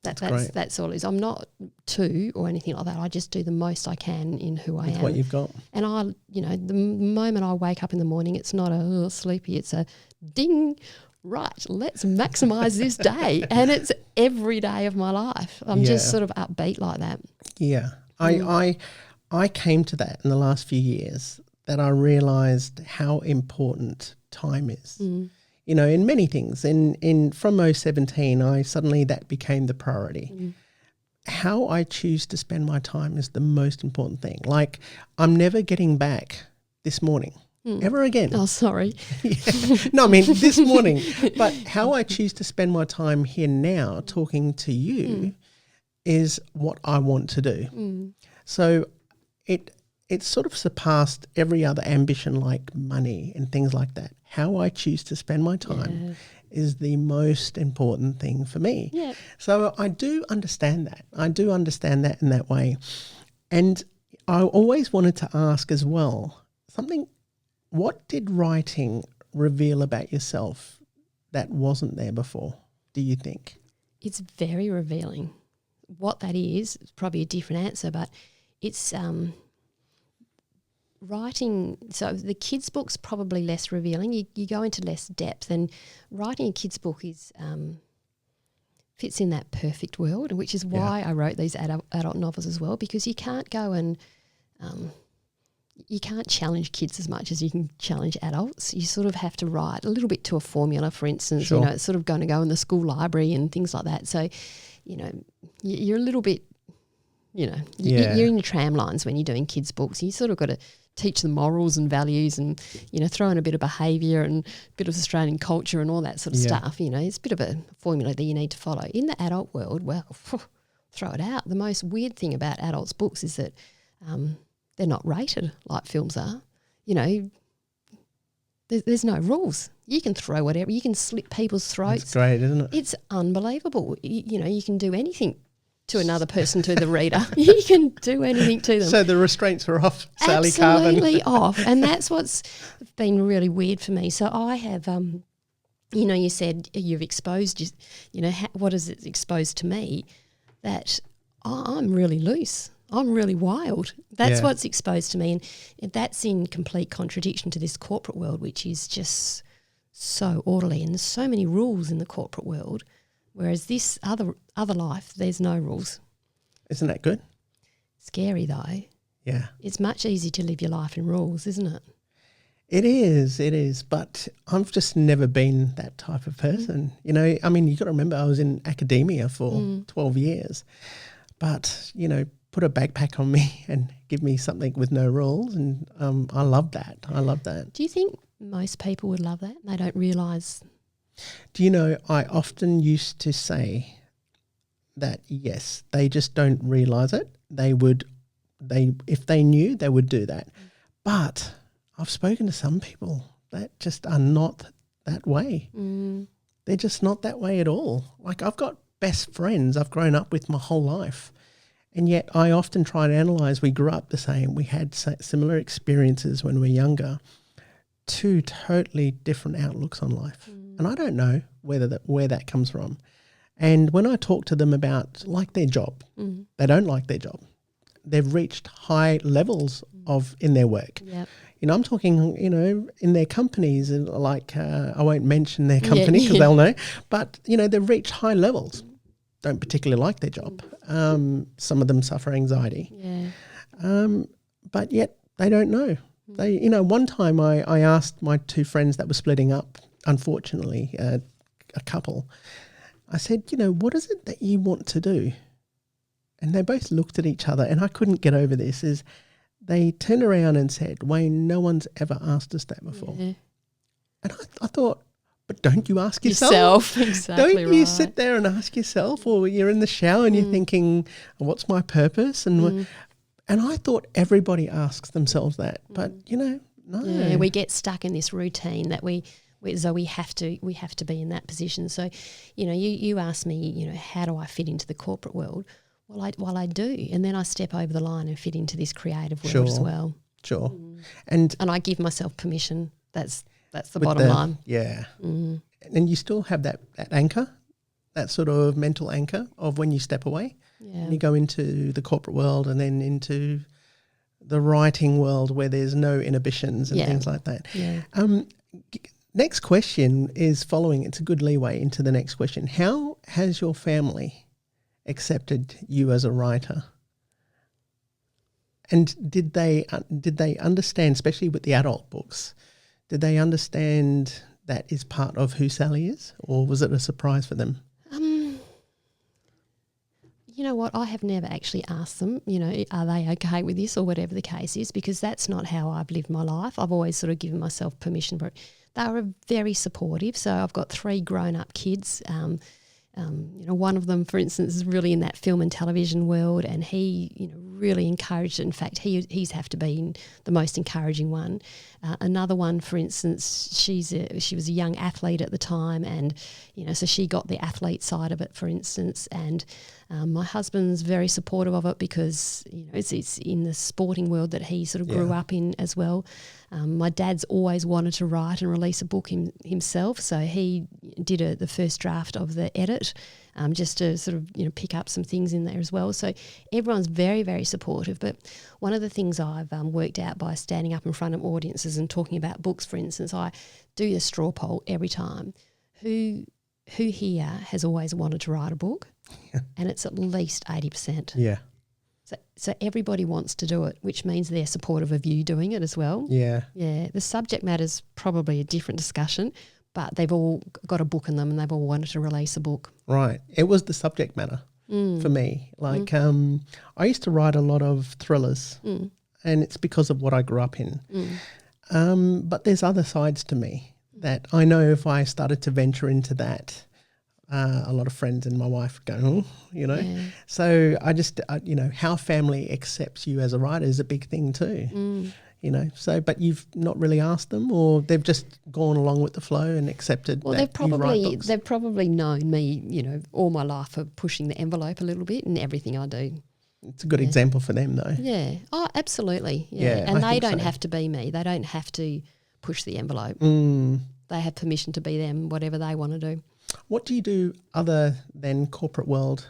That's all it is. I'm not 2 or anything like that. I just do the most I can in who I am. What you've got. And the moment I wake up in the morning, it's not a sleepy, it's a ding, right, let's maximise this day. And it's every day of my life. I'm just sort of upbeat like that. Yeah. I came to that in the last few years, that I realised how important time is. In many things. From 17, that became the priority. How I choose to spend my time is the most important thing. Like, I'm never getting back this morning, ever again. Oh, sorry. No, I mean this morning. But how I choose to spend my time here now talking to you is what I want to do. So it's sort of surpassed every other ambition like money and things like that. How I choose to spend my time is the most important thing for me. Yeah. So I do understand that. I do understand that in that way. And I always wanted to ask as well, what did writing reveal about yourself that wasn't there before, do you think? It's very revealing. What that is probably a different answer, but it's writing, so the kids' book's probably less revealing. You go into less depth, and writing a kids' book is fits in that perfect world, which is why I wrote these adult novels as well, because you can't go and you can't challenge kids as much as you can challenge adults. You sort of have to write a little bit to a formula, for instance. Sure. It's sort of going to go in the school library and things like that. So, you're a little bit, you're in your tram lines when you're doing kids' books. You sort of got to teach them morals and values and, throw in a bit of behaviour and a bit of Australian culture and all that sort of stuff. It's a bit of a formula that you need to follow. In the adult world, well, throw it out. The most weird thing about adults' books is that they're not rated like films are. There's no rules. You can throw whatever. You can slit people's throats. It's great, isn't it? It's unbelievable. You can do anything to another person, to the reader. You can do anything to them. So the restraints are off, Sally Carvin. Absolutely off. And that's what's been really weird for me. So I have, you said you've exposed, what is it exposed to me? That I'm really loose. I'm really wild. That's what's exposed to me. And that's in complete contradiction to this corporate world, which is just so orderly. And there's so many rules in the corporate world. Whereas this other life, there's no rules. Isn't that good? Scary though. Yeah. It's much easier to live your life in rules, isn't it? It is. But I've just never been that type of person. You know, I mean, you got to remember I was in academia for 12 years. But, you know, put a backpack on me and give me something with no rules. And I love that. Do you think most people would love that? They don't realise. Do you know, I often used to say that, yes, they just don't realise it. If they knew, they would do that. But I've spoken to some people that just are not that way. They're just not that way at all. Like, I've got best friends I've grown up with my whole life, and yet I often try to analyse, we grew up the same, we had similar experiences when we were younger, two totally different outlooks on life. And I don't know where that comes from. And when I talk to them about like their job, they don't like their job. They've reached high levels in their work. Yep. You know, I'm talking, you know, in their companies, and like I won't mention their company because they'll know, but, you know, they've reached high levels, don't particularly like their job. Some of them suffer anxiety. Yeah. But yet they don't know. They, you know, one time I asked my two friends that were splitting up, unfortunately, a couple, I said, you know, what is it that you want to do? And they both looked at each other, and I couldn't get over this, is they turned around and said, Wayne, no one's ever asked us that before. Yeah. And I thought, but don't you ask yourself? Exactly. Don't you sit there and ask yourself, or you're in the shower and you're thinking, what's my purpose? And I thought everybody asks themselves that, but, you know, no. Yeah, we get stuck in this routine that we have to be in that position. So, you know, you ask me, you know, how do I fit into the corporate world? Well, I do, and then I step over the line and fit into this creative world as well. Sure. And I give myself permission. That's the bottom line. Yeah. And you still have that anchor, that sort of mental anchor of when you step away. Yeah. And you go into the corporate world and then into the writing world where there's no inhibitions and things like that. Yeah. Next question is following. It's a good leeway into the next question. How has your family accepted you as a writer? And did they understand, especially with the adult books, did they understand that is part of who Sally is, or was it a surprise for them? You know what? I have never actually asked them, you know, are they okay with this or whatever the case is, because that's not how I've lived my life. I've always sort of given myself permission for it. They were very supportive. So I've got 3 grown-up kids. You know, one of them, for instance, is really in that film and television world, and he, you know, really encouraged it. In fact, he's have to be the most encouraging one. Another one, for instance, she was a young athlete at the time, and, you know, so she got the athlete side of it, for instance. And my husband's very supportive of it because, you know, it's in the sporting world that he sort of grew up in as well. My dad's always wanted to write and release a book himself, so he did the first draft of the edit, just to sort of, you know, pick up some things in there as well. So everyone's very, very supportive. But one of the things I've worked out by standing up in front of audiences and talking about books, for instance, I do a straw poll every time. Who here has always wanted to write a book? And it's at least 80%. Yeah. So everybody wants to do it, which means they're supportive of you doing it as well. Yeah. Yeah. The subject matter's probably a different discussion, but they've all got a book in them and they've all wanted to release a book. Right. It was the subject matter for me. Like I used to write a lot of thrillers and it's because of what I grew up in. But there's other sides to me that I know if I started to venture into that, a lot of friends and my wife go, oh, you know. Yeah. So I just, you know, how family accepts you as a writer is a big thing too, you know. So, but you've not really asked them, or they've just gone along with the flow and accepted. Well, they've probably known me, you know, all my life for pushing the envelope a little bit in everything I do. It's a good example for them though. Yeah. Oh, absolutely. Yeah. And they don't have to be me. They don't have to push the envelope. They have permission to be them, whatever they want to do. What do you do other than corporate world,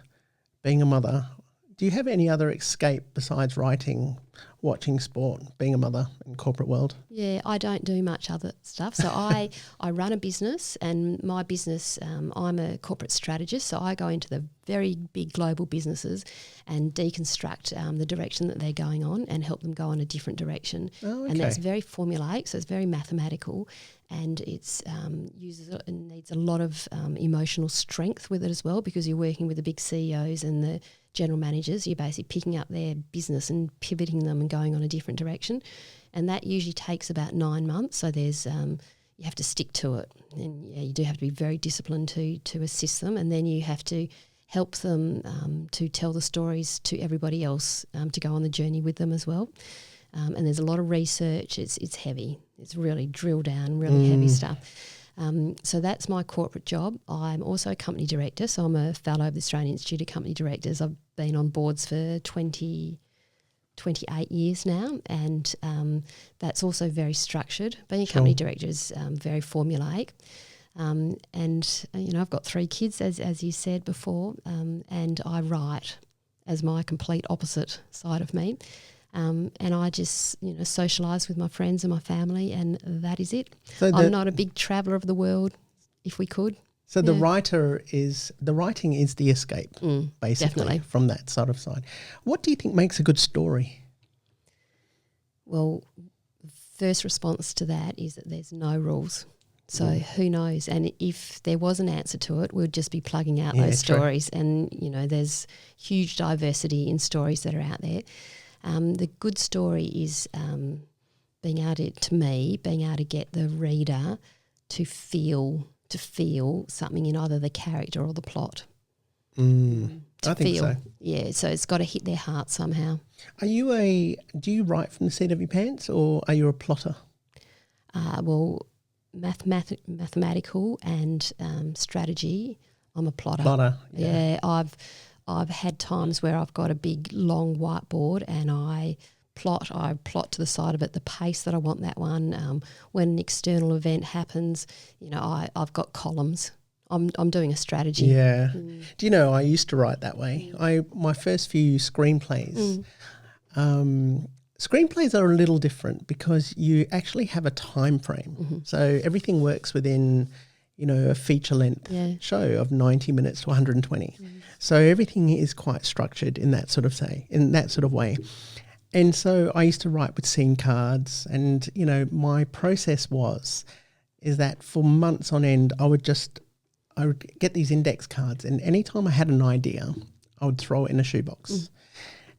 being a mother? Do you have any other escape besides writing? watching sport, being a mother in corporate world? Yeah, I don't do much other stuff. So I run a business, and my business, I'm a corporate strategist. So I go into the very big global businesses and deconstruct the direction that they're going on and help them go in a different direction. Oh, okay. And that's very formulaic, so it's very mathematical, and it's needs a lot of emotional strength with it as well, because you're working with the big CEOs and the general managers. You're basically picking up their business and pivoting them and going on a different direction, and that usually takes about 9 months. So there's you have to stick to it, and you do have to be very disciplined to assist them, and then you have to help them to tell the stories to everybody else, to go on the journey with them as well. And there's a lot of research. It's heavy. It's really drill down, really heavy stuff. So that's my corporate job. I'm also a company director, so I'm a fellow of the Australian Institute of Company Directors. I've been on boards for 28 years now, and that's also very structured. Being a company director is very formulaic. And I've got 3 kids, as you said before, and I write as my complete opposite side of me. And I just, socialise with my friends and my family, and that is it. So I'm not a big traveller of the world, if we could. So the writing is the escape, basically, definitely. From that sort of side. What do you think makes a good story? Well, first response to that is that there's no rules. So who knows? And if there was an answer to it, we'd just be plugging out those stories. True. And, there's huge diversity in stories that are out there. The good story is being able to get the reader to feel something in either the character or the plot. I think so. Yeah, so it's got to hit their heart somehow. Do you write from the seat of your pants, or are you a plotter? Well, mathematical and strategy, I'm a plotter. Yeah, I've had times where I've got a big long whiteboard and I plot to the side of it the pace that I want that one. When an external event happens, I've got columns. I'm doing a strategy. Yeah. Do you know, I used to write that way. My first few screenplays, screenplays are a little different because you actually have a time frame. So everything works within, a feature length show of 90 minutes to 120. So everything is quite structured in that sort of way. And so I used to write with scene cards, and, my process is that for months on end, I would get these index cards, and anytime I had an idea, I would throw it in a shoebox.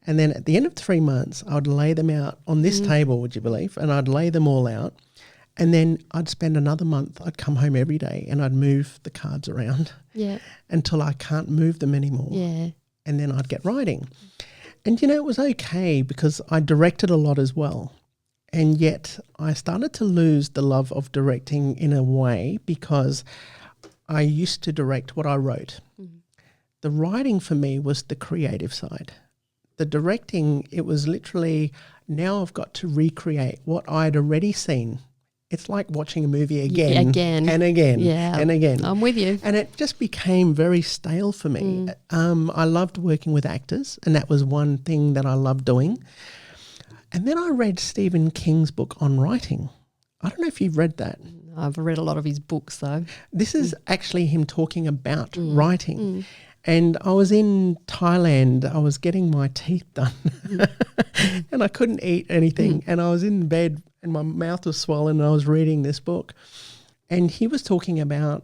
And then at the end of 3 months, I would lay them out on this table, would you believe? And I'd lay them all out. And then I'd spend another month. I'd come home every day and I'd move the cards around until I can't move them anymore. Yeah. And then I'd get writing. And, it was okay because I directed a lot as well. And yet I started to lose the love of directing in a way because I used to direct what I wrote. The writing for me was the creative side. The directing, it was literally, now I've got to recreate what I'd already seen. It's like watching a movie again and again and again. I'm with you. And it just became very stale for me. I loved working with actors, and that was one thing that I loved doing. And then I read Stephen King's book on writing. I don't know if you've read that. I've read a lot of his books though. This is actually him talking about writing. And I was in Thailand. I was getting my teeth done and I couldn't eat anything. And I was in bed and my mouth was swollen, and I was reading this book. And he was talking about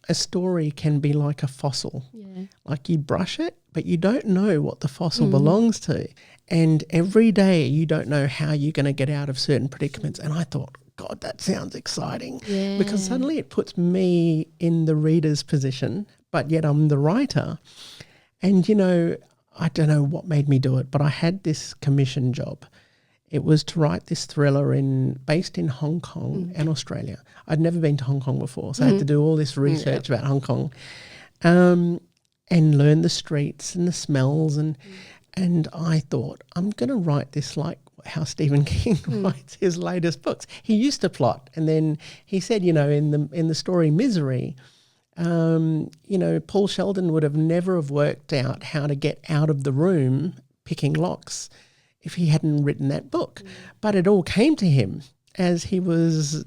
a story can be like a fossil. Yeah. Like you brush it, but you don't know what the fossil belongs to. And every day you don't know how you're going to get out of certain predicaments. And I thought, God, that sounds exciting. Yeah. Because suddenly it puts me in the reader's position, but yet I'm the writer. And, I don't know what made me do it, but I had this commission job. It was to write this thriller based in Hong Kong and Australia. I'd never been to Hong Kong before, so I had to do all this research about Hong Kong and learn the streets and the smells. And I thought, I'm going to write this like how Stephen King writes his latest books. He used to plot, and then he said, in the story Misery, Paul Sheldon would have never have worked out how to get out of the room picking locks if he hadn't written that book. But it all came to him as he was,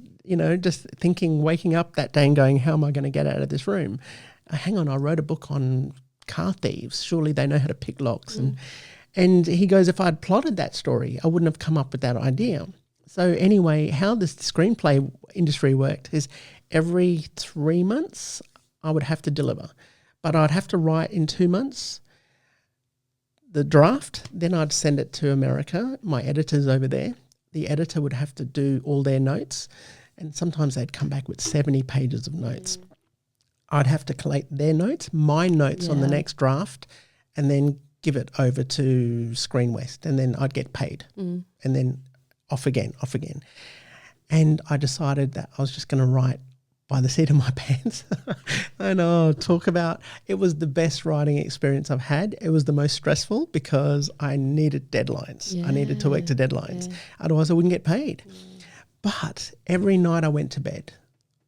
just thinking, waking up that day and going, how am I going to get out of this room? Hang on, I wrote a book on car thieves. Surely they know how to pick locks. And he goes, if I'd plotted that story, I wouldn't have come up with that idea. So anyway, how this screenplay industry worked is every 3 months I would have to deliver. But I'd have to write in 2 months the draft, then I'd send it to America, my editors over there. The editor would have to do all their notes, and sometimes they'd come back with 70 pages of notes. I'd have to collate their notes, my notes on the next draft, and then give it over to Screen West, and then I'd get paid. And then off again. And I decided that I was just going to write by the seat of my pants. And talk about, it was the best writing experience I've had. It was the most stressful because I needed deadlines. I needed to work to deadlines. Otherwise I wouldn't get paid. But every night I went to bed,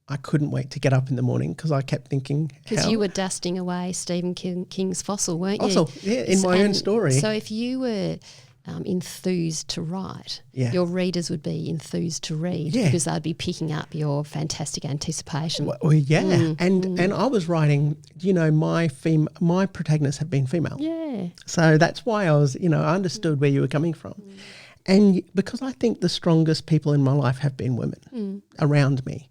I couldn't wait to get up in the morning because I kept thinking. Because you were dusting away Stephen King's Fossil, weren't you? Fossil, yeah, in my own story. So if you were enthused to write, your readers would be enthused to read because they'd be picking up your fantastic anticipation. And I was writing, my protagonists have been female. Yeah. So that's why I was, I understood where you were coming from. And because I think the strongest people in my life have been women around me.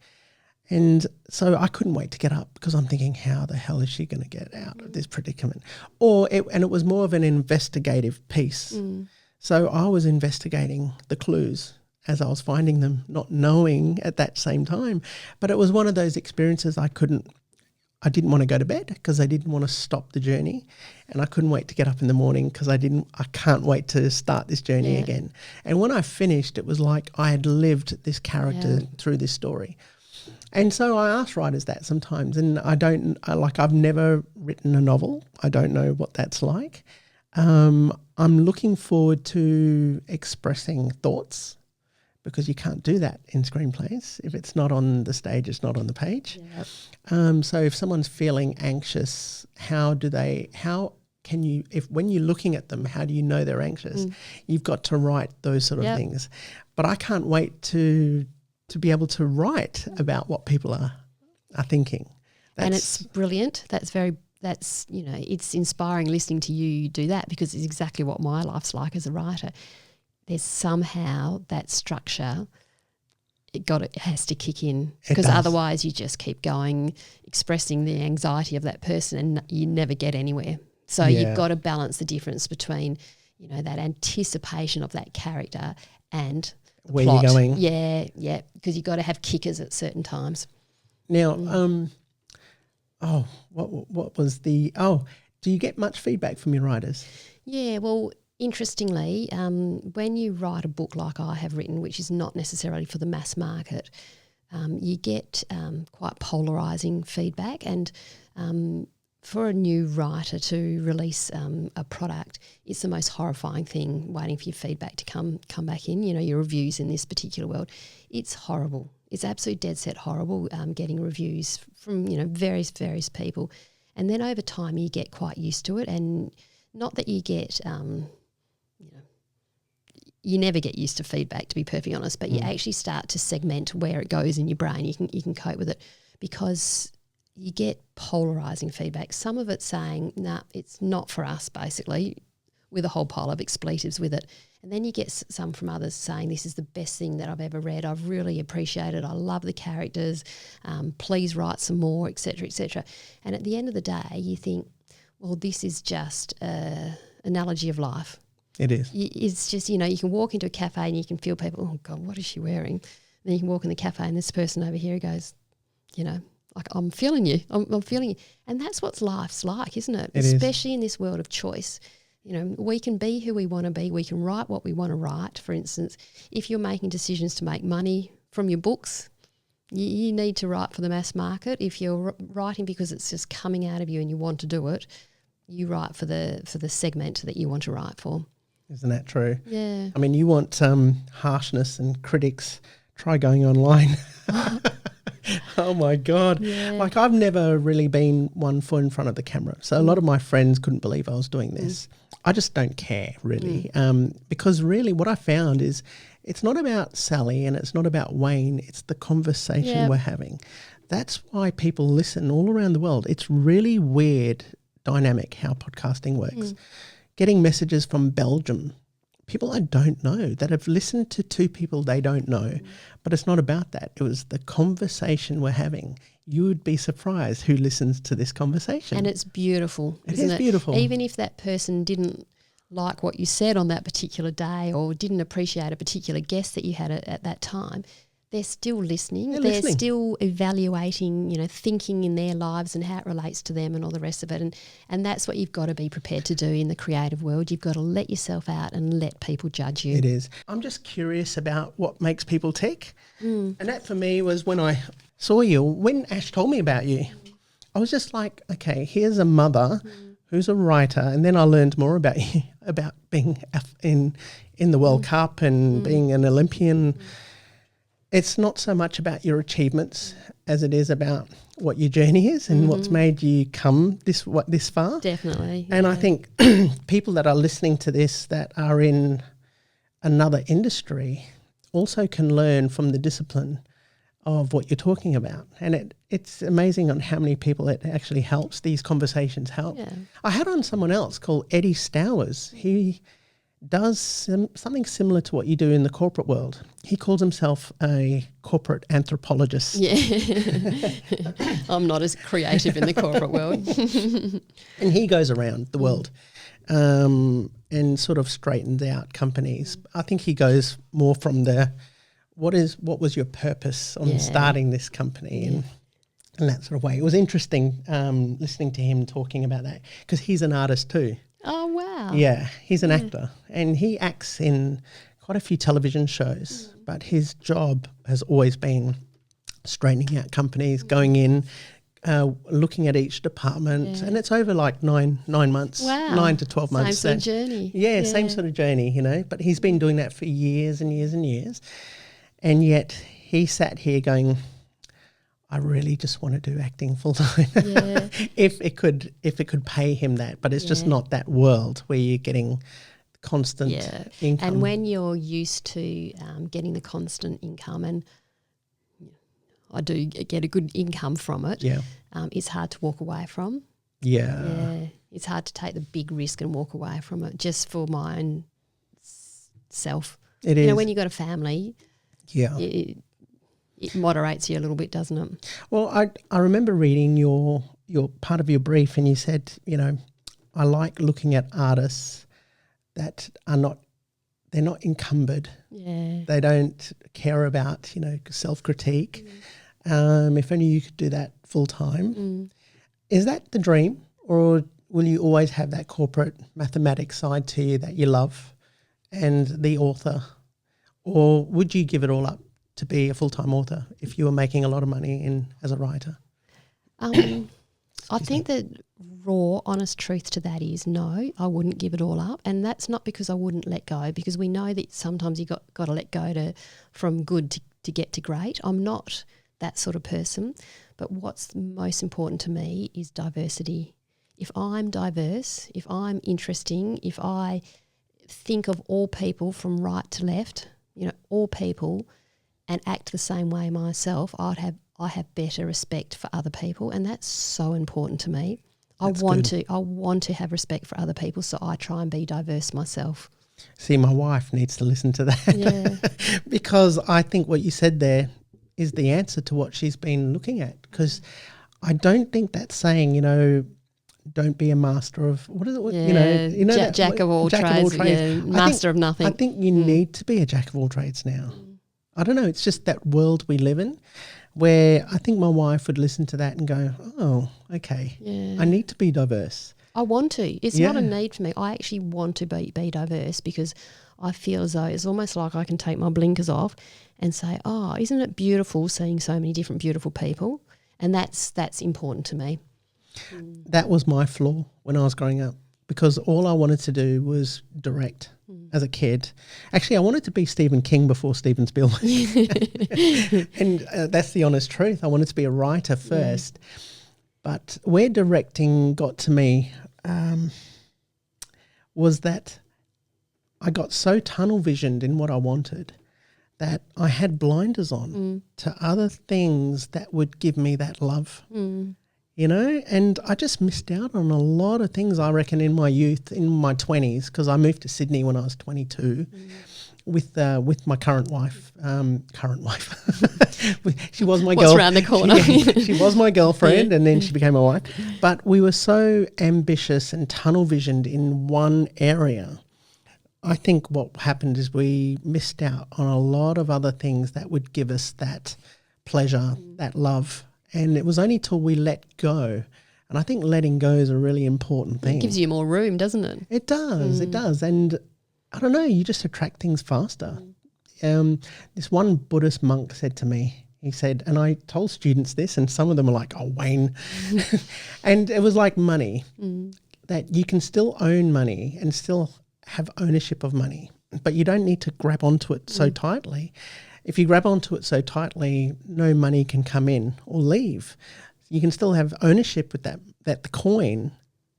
And so I couldn't wait to get up because I'm thinking, how the hell is she going to get out of this predicament? And it was more of an investigative piece. So I was investigating the clues as I was finding them, not knowing at that same time. But it was one of those experiences I didn't want to go to bed because I didn't want to stop the journey, and I couldn't wait to get up in the morning because I can't wait to start this journey again. And when I finished, it was like I had lived this character through this story. And so I ask writers that sometimes, and I've never written a novel. I don't know what that's like. I'm looking forward to expressing thoughts because you can't do that in screenplays. If it's not on the stage, it's not on the page. So if someone's feeling anxious, when you're looking at them, how do you know they're anxious? You've got to write those sort of things. But I can't wait to be able to write about what people are thinking. And it's brilliant. It's inspiring listening to you do that because it's exactly what my life's like as a writer. There's somehow that structure, it has to kick in because otherwise you just keep going, expressing the anxiety of that person and you never get anywhere. So you've got to balance the difference between, that anticipation of that character and the where plot. You're going. Yeah, because you've got to have kickers at certain times. Now, what was the do you get much feedback from your writers? Yeah, well, interestingly, when you write a book like I have written, which is not necessarily for the mass market, you get quite polarising feedback. And for a new writer to release a product, it's the most horrifying thing, waiting for your feedback to come back in, your reviews in this particular world. It's horrible. It's absolutely dead set horrible getting reviews from, various people. And then over time you get quite used to it, and not that you get, you never get used to feedback, to be perfectly honest, but you actually start to segment where it goes in your brain. You can cope with it because you get polarising feedback. Some of it saying, nah, it's not for us, basically, with a whole pile of expletives with it. And then you get some from others saying, this is the best thing that I've ever read. I've really appreciated it. I love the characters. Please write some more, et cetera, et cetera. And at the end of the day, you think, well, this is just an analogy of life. It is. It's just, you can walk into a cafe and you can feel people, oh, God, what is she wearing? Then you can walk in the cafe and this person over here goes, like, I'm feeling you. I'm feeling you. And that's what life's like, isn't it? Especially in this world of choice. We can be who we want to be. We can write what we want to write. For instance, if you're making decisions to make money from your books, you need to write for the mass market. If you're writing because it's just coming out of you and you want to do it, you write for the segment that you want to write for. Isn't that true? Yeah. I mean, you want harshness and critics try going online. Oh my God. Yeah. Like I've never really been one foot in front of the camera. So a lot of my friends couldn't believe I was doing this. I just don't care really. Because really what I found is it's not about Sally and it's not about Wayne. It's the conversation we're having. That's why people listen all around the world. It's really weird dynamic how podcasting works. Getting messages from Belgium, people I don't know that have listened to two people they don't know, but it's not about that. It was the conversation we're having. You would be surprised who listens to this conversation. And it's beautiful, It isn't is it? beautiful. Even if that person didn't like what you said on that particular day or didn't appreciate a particular guest that you had at that time, they're still listening. They're still evaluating, thinking in their lives and how it relates to them and all the rest of it. And that's what you've got to be prepared to do in the creative world. You've got to let yourself out and let people judge you. It is. I'm just curious about what makes people tick. And that for me was when I saw you, when Ash told me about you, I was just like, okay, here's a mother who's a writer. And then I learned more about you, about being in the World Cup and being an Olympian. It's not so much about your achievements as it is about what your journey is and what's made you come this far. Definitely. And I think people that are listening to this that are in another industry also can learn from the discipline of what you're talking about. And it's amazing on how many people it actually helps. These conversations help. Yeah. I had on someone else called Eddie Stowers. He does something similar to what you do in the corporate world. He calls himself a corporate anthropologist. Yeah. I'm not as creative in the corporate world. And he goes around the world and sort of straightens out companies. I think he goes more from what was your purpose on starting this company and that sort of way. It was interesting listening to him talking about that because he's an artist too. Oh, wow. Yeah, he's an actor and he acts in quite a few television shows, but his job has always been straightening out companies, going in, looking at each department, and it's over like 9 months, 9 to 12 months. Same sort of journey. Yeah, same sort of journey, but he's been doing that for years and years and years. And yet he sat here going, I really just want to do acting full time. Yeah. if it could pay him that, but it's just not that world where you're getting constant income. And when you're used to getting the constant income, and I do get a good income from it, it's hard to walk away from. Yeah, it's hard to take the big risk and walk away from it just for my own self. It is. When you got a family, it moderates you a little bit, doesn't it? Well, I remember reading your part of your brief, and you said, I like looking at artists that they're not encumbered. Yeah. They don't care about, self-critique. If only you could do that full time. Is that the dream, or will you always have that corporate mathematics side to you that you love and the author? Or would you give it all up to be a full-time author if you were making a lot of money as a writer? I think the raw, honest truth to that is no, I wouldn't give it all up. And that's not because I wouldn't let go, because we know that sometimes you got to let go from good to get to great. I'm not that sort of person. But what's most important to me is diversity. If I'm diverse, if I'm interesting, if I think of all people from right to left, all people, and act the same way myself, I have better respect for other people, and that's so important to me. I want to have respect for other people, so I try and be diverse myself. See, my wife needs to listen to that because I think what you said there is the answer to what she's been looking at, because I don't think that's saying, don't be a master of, what is it? Jack of all trades, master of nothing. I think you need to be a jack of all trades now. I don't know, it's just that world we live in where I think my wife would listen to that and go, oh, okay, I need to be diverse. I want to. It's not a need for me. I actually want to be diverse, because I feel as though it's almost like I can take my blinkers off and say, oh, isn't it beautiful seeing so many different beautiful people? And that's important to me. That was my flaw when I was growing up. because all I wanted to do was direct as a kid. Actually, I wanted to be Stephen King before Steven Spielberg. And that's the honest truth. I wanted to be a writer first. But where directing got to me was that I got so tunnel visioned in what I wanted that I had blinders on to other things that would give me that love, you know, and I just missed out on a lot of things, I reckon, in my youth, in my 20s, because I moved to Sydney when I was 22 with my current wife. She was my girlfriend. What's around the corner? She was my girlfriend and then she became my wife. But we were so ambitious and tunnel visioned in one area. I think what happened is we missed out on a lot of other things that would give us that pleasure, that love. And it was only till we let go. And I think letting go is a really important thing. It gives you more room, doesn't it? It does, it does. And I don't know, you just attract things faster. This one Buddhist monk said to me, he said, and I told students this, and some of them were like, oh, Wayne. And it was like money, that you can still own money and still have ownership of money, but you don't need to grab onto it so tightly. If you grab onto it so tightly, no money can come in or leave. You can still have ownership with that coin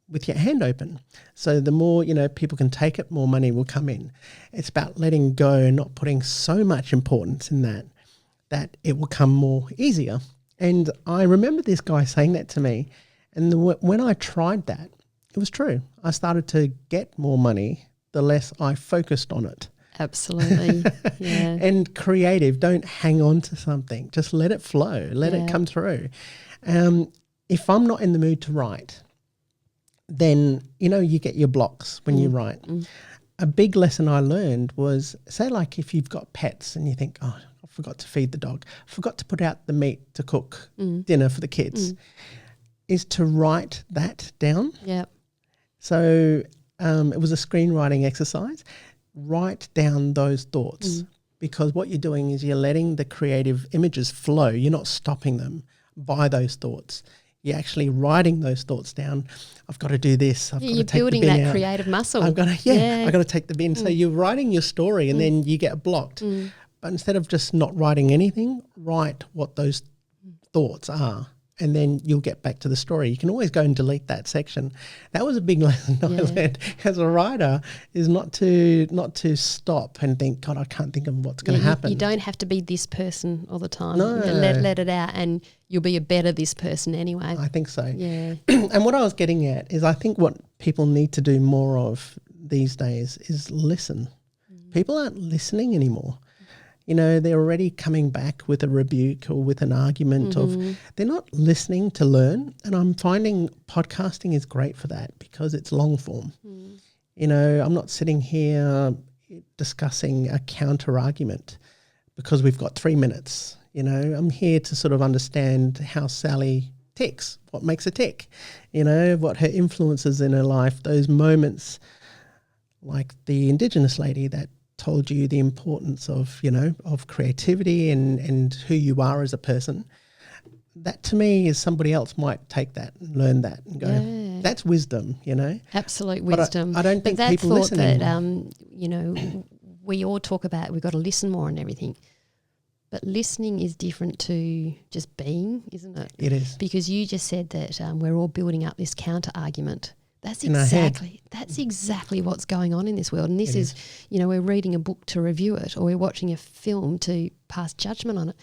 with your hand open. So the more, you know, people can take it, more money will come in. It's about letting go and not putting so much importance in that it will come more easier. And I remember this guy saying that to me. And when I tried that, it was true. I started to get more money the less I focused on it. Absolutely, yeah. And creative, don't hang on to something. Just let it flow, let it come through. If I'm not in the mood to write, then, you know, you get your blocks when you write. A big lesson I learned was, say like if you've got pets and you think, oh, I forgot to feed the dog, forgot to put out the meat to cook dinner for the kids, is to write that down. Yeah. So it was a screenwriting exercise. Write down those thoughts because what you're doing is you're letting the creative images flow. You're not stopping them by those thoughts. You're actually writing those thoughts down. I've got to do this. I've got to take the bin out. You're building that creative muscle. I've got to take the bin. So you're writing your story and then you get blocked. But instead of just not writing anything, write what those thoughts are. And then you'll get back to the story. You can always go and delete that section. That was a big lesson I learned as a writer, is not to stop and think, God, I can't think of what's going to happen. You don't have to be this person all the time. No. Let it out and you'll be a better this person anyway. I think so. Yeah. And what I was getting at is I think what people need to do more of these days is listen. People aren't listening anymore. You know, they're already coming back with a rebuke or with an argument they're not listening to learn. And I'm finding podcasting is great for that because it's long form. You know, I'm not sitting here discussing a counter argument because we've got 3 minutes. You know, I'm here to sort of understand how Sally ticks, what makes her tick, you know, what her influences in her life, those moments like the Indigenous lady that told you the importance of, you know, of creativity and who you are as a person. That to me is somebody else might take that and learn that and go, that's wisdom, you know. Absolute wisdom. I don't think that people thought listen that, anymore. you know, we all talk about we've got to listen more and everything. But listening is different to just being, isn't it? It is. Because you just said that we're all building up this counter argument. That's exactly what's going on in this world. And this is, you know, we're reading a book to review it or we're watching a film to pass judgment on it.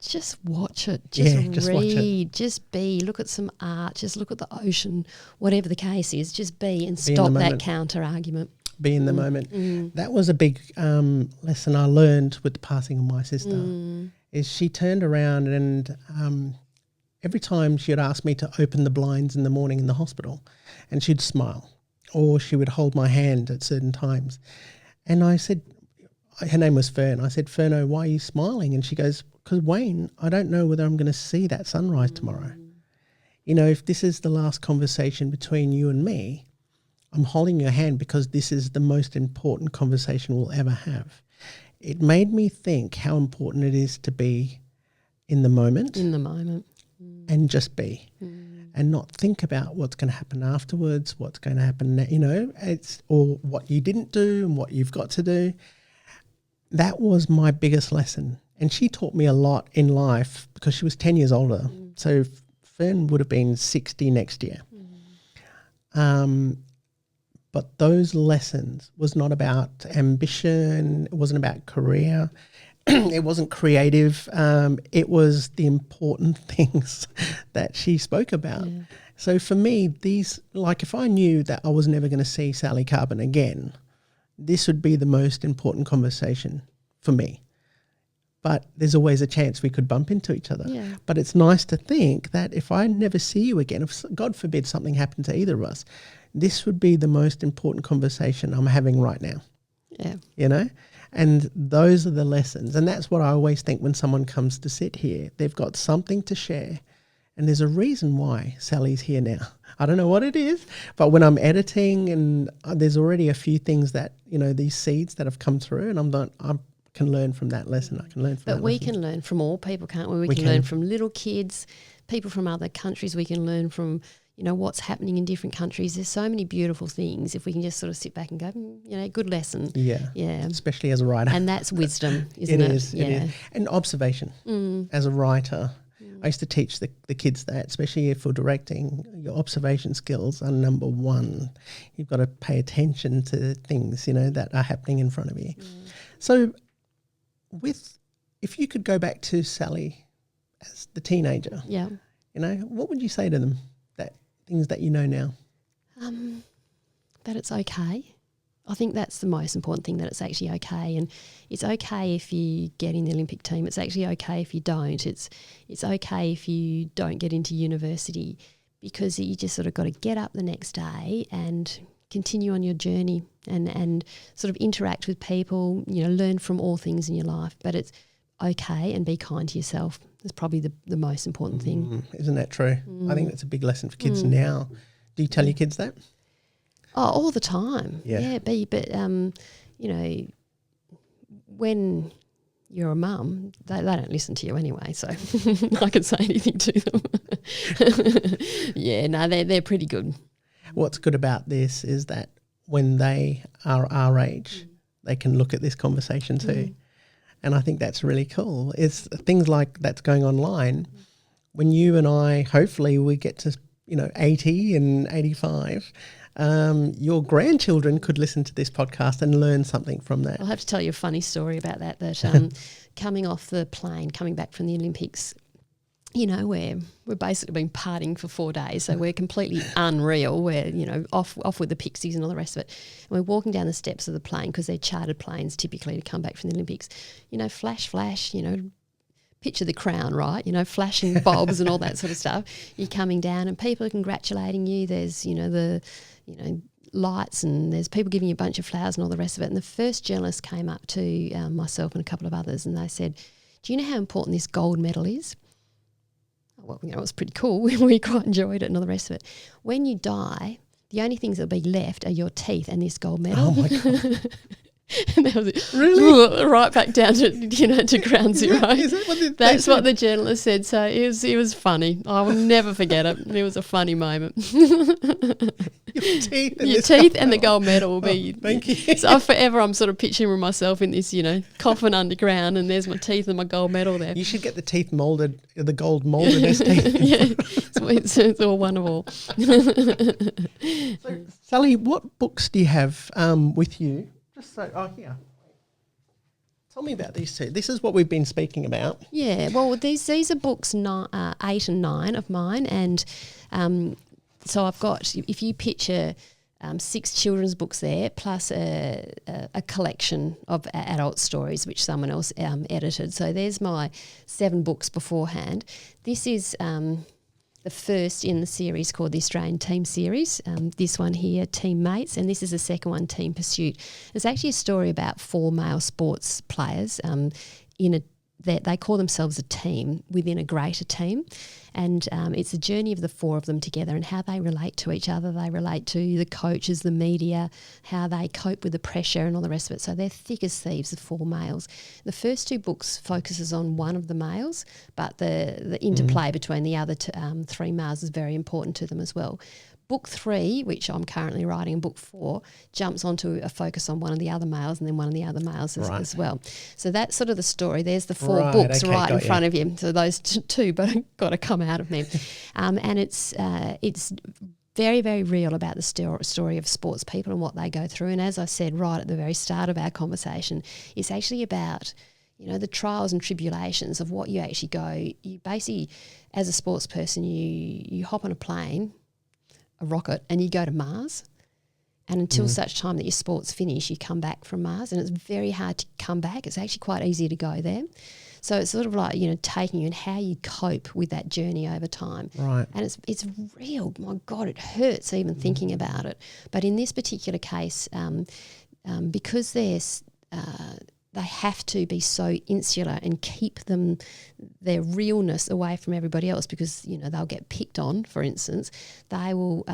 Just watch it. Just read. Watch it. Just be. Look at some art. Just look at the ocean. Whatever the case is, just be and stop that counter argument. Be in the moment. That was a big lesson I learned with the passing of my sister. Is she turned around and every time she'd ask me to open the blinds in the morning in the hospital, and she'd smile, or she would hold my hand at certain times. And I said, her name was Fern. I said, Ferno, why are you smiling? And she goes, because Wayne, I don't know whether I'm going to see that sunrise tomorrow. You know, if this is the last conversation between you and me, I'm holding your hand because this is the most important conversation we'll ever have. It made me think how important it is to be in the moment. In the moment. And just be. and not think about what's going to happen afterwards, what's going to happen, or what you didn't do and what you've got to do. That was my biggest lesson. And she taught me a lot in life because she was 10 years older. So Fern would have been 60 next year. But those lessons was not about ambition. It wasn't about career. It wasn't creative. It was the important things that she spoke about. Yeah. So for me, if I knew that I was never going to see Sally Carbon again, this would be the most important conversation for me. But there's always a chance we could bump into each other. Yeah. But it's nice to think that if I never see you again, if God forbid something happened to either of us, this would be the most important conversation I'm having right now. Yeah. And those are the lessons. And that's what I always think when someone comes to sit here. They've got something to share. And there's a reason why Sally's here now. I don't know what it is, but when I'm editing and there's already a few things that, these seeds that have come through, and I can learn from that lesson. I can learn from that lesson. But we can learn from all people, can't we? We can learn from little kids, people from other countries. We can learn from what's happening in different countries. There's so many beautiful things if we can just sort of sit back and go, good lesson. Yeah. Especially as a writer. And that's wisdom, isn't it? It is. And observation. As a writer, I used to teach the kids that, especially for directing, your observation skills are number one. You've got to pay attention to things, that are happening in front of you. So if you could go back to Sally as the teenager, what would you say to them? Things that you know now? That it's okay. I think that's the most important thing, that it's actually okay. And it's okay if you get in the Olympic team. It's actually okay if you don't. It's okay if you don't get into university, because you just sort of got to get up the next day and continue on your journey and sort of interact with people, learn from all things in your life. But it's okay, and be kind to yourself. That's probably the most important thing. Isn't that true? I think that's a big lesson for kids now. Do you tell your kids that? Oh, all the time. Yeah. But when you're a mum, they don't listen to you anyway, so I can say anything to them. They're pretty good. What's good about this is that when they are our age, they can look at this conversation too. And I think that's really cool. It's things like that's going online. When you and I, hopefully we get to, 80 and 85, your grandchildren could listen to this podcast and learn something from that. I'll have to tell you a funny story about that coming off the plane, coming back from the Olympics, we're basically been partying for 4 days, so we're completely unreal. We're, off with the pixies and all the rest of it. And we're walking down the steps of the plane, because they're chartered planes typically to come back from the Olympics. Flash, picture the crown, right? Flashing bulbs and all that sort of stuff. You're coming down and people are congratulating you. There's, the lights, and there's people giving you a bunch of flowers and all the rest of it. And the first journalist came up to myself and a couple of others, and they said, "Do you know how important this gold medal is?" Well, it was pretty cool. We quite enjoyed it and all the rest of it. When you die, the only things that'll be left are your teeth and this gold medal. Oh my God. And that was it. Really? Right back down to to ground zero. That's what the journalist said. So it was funny. I will never forget it. It was a funny moment. Your teeth and the gold medal will be. Thank you. So forever, I'm sort of picturing myself in this, coffin underground, and there's my teeth and my gold medal there. You should get the teeth molded, the gold molded as teeth. It's all wonderful. So, Sally, what books do you have with you? Here. Tell me about these two. This is what we've been speaking about. Yeah, well, these are books 8 and 9 of mine, and so I've got, if you picture 6 children's books there, plus a collection of adult stories which someone else edited. So there's my 7 books beforehand. This is the first in the series called the Australian Team Series. This one here, Teammates, and this is the second one, Team Pursuit. It's actually a story about 4 male sports players in a they call themselves a team within a greater team. And it's a journey of the four of them together and how they relate to each other. They relate to the coaches, the media, how they cope with the pressure and all the rest of it. So they're thick as thieves, the four males. The first two books focuses on one of the males, but the interplay between the other three males is very important to them as well. Book 3, which I'm currently writing, and book 4 jumps onto a focus on one of the other males and then one of the other males as well. So that's sort of the story. There's the four books in front of you. So those two but got to come out of me. And it's very, very real about the story of sports people and what they go through. And as I said right at the very start of our conversation, it's actually about the trials and tribulations of what you actually go. You basically, as a sports person, you hop on a plane, a rocket, and you go to Mars, and until such time that your sports finish, you come back from Mars, and it's very hard to come back. It's actually quite easy to go there. So it's sort of like taking you and how you cope with that journey over time. Right. And it's real. My God, it hurts even thinking about it. But in this particular case, because they have to be so insular and keep their realness away from everybody else because, they'll get picked on, for instance. They will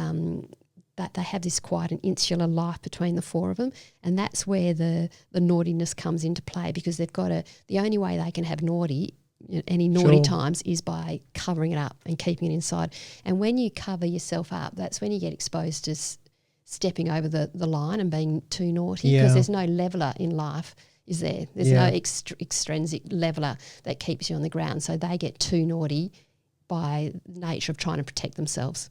they have this quite an insular life between the four of them, and that's where the naughtiness comes into play because they've got the only way they can have naughty times is by covering it up and keeping it inside. And when you cover yourself up, that's when you get exposed to stepping over the line and being too naughty because there's no leveler in life. Is there? There's no extrinsic leveler that keeps you on the ground. So they get too naughty by nature of trying to protect themselves.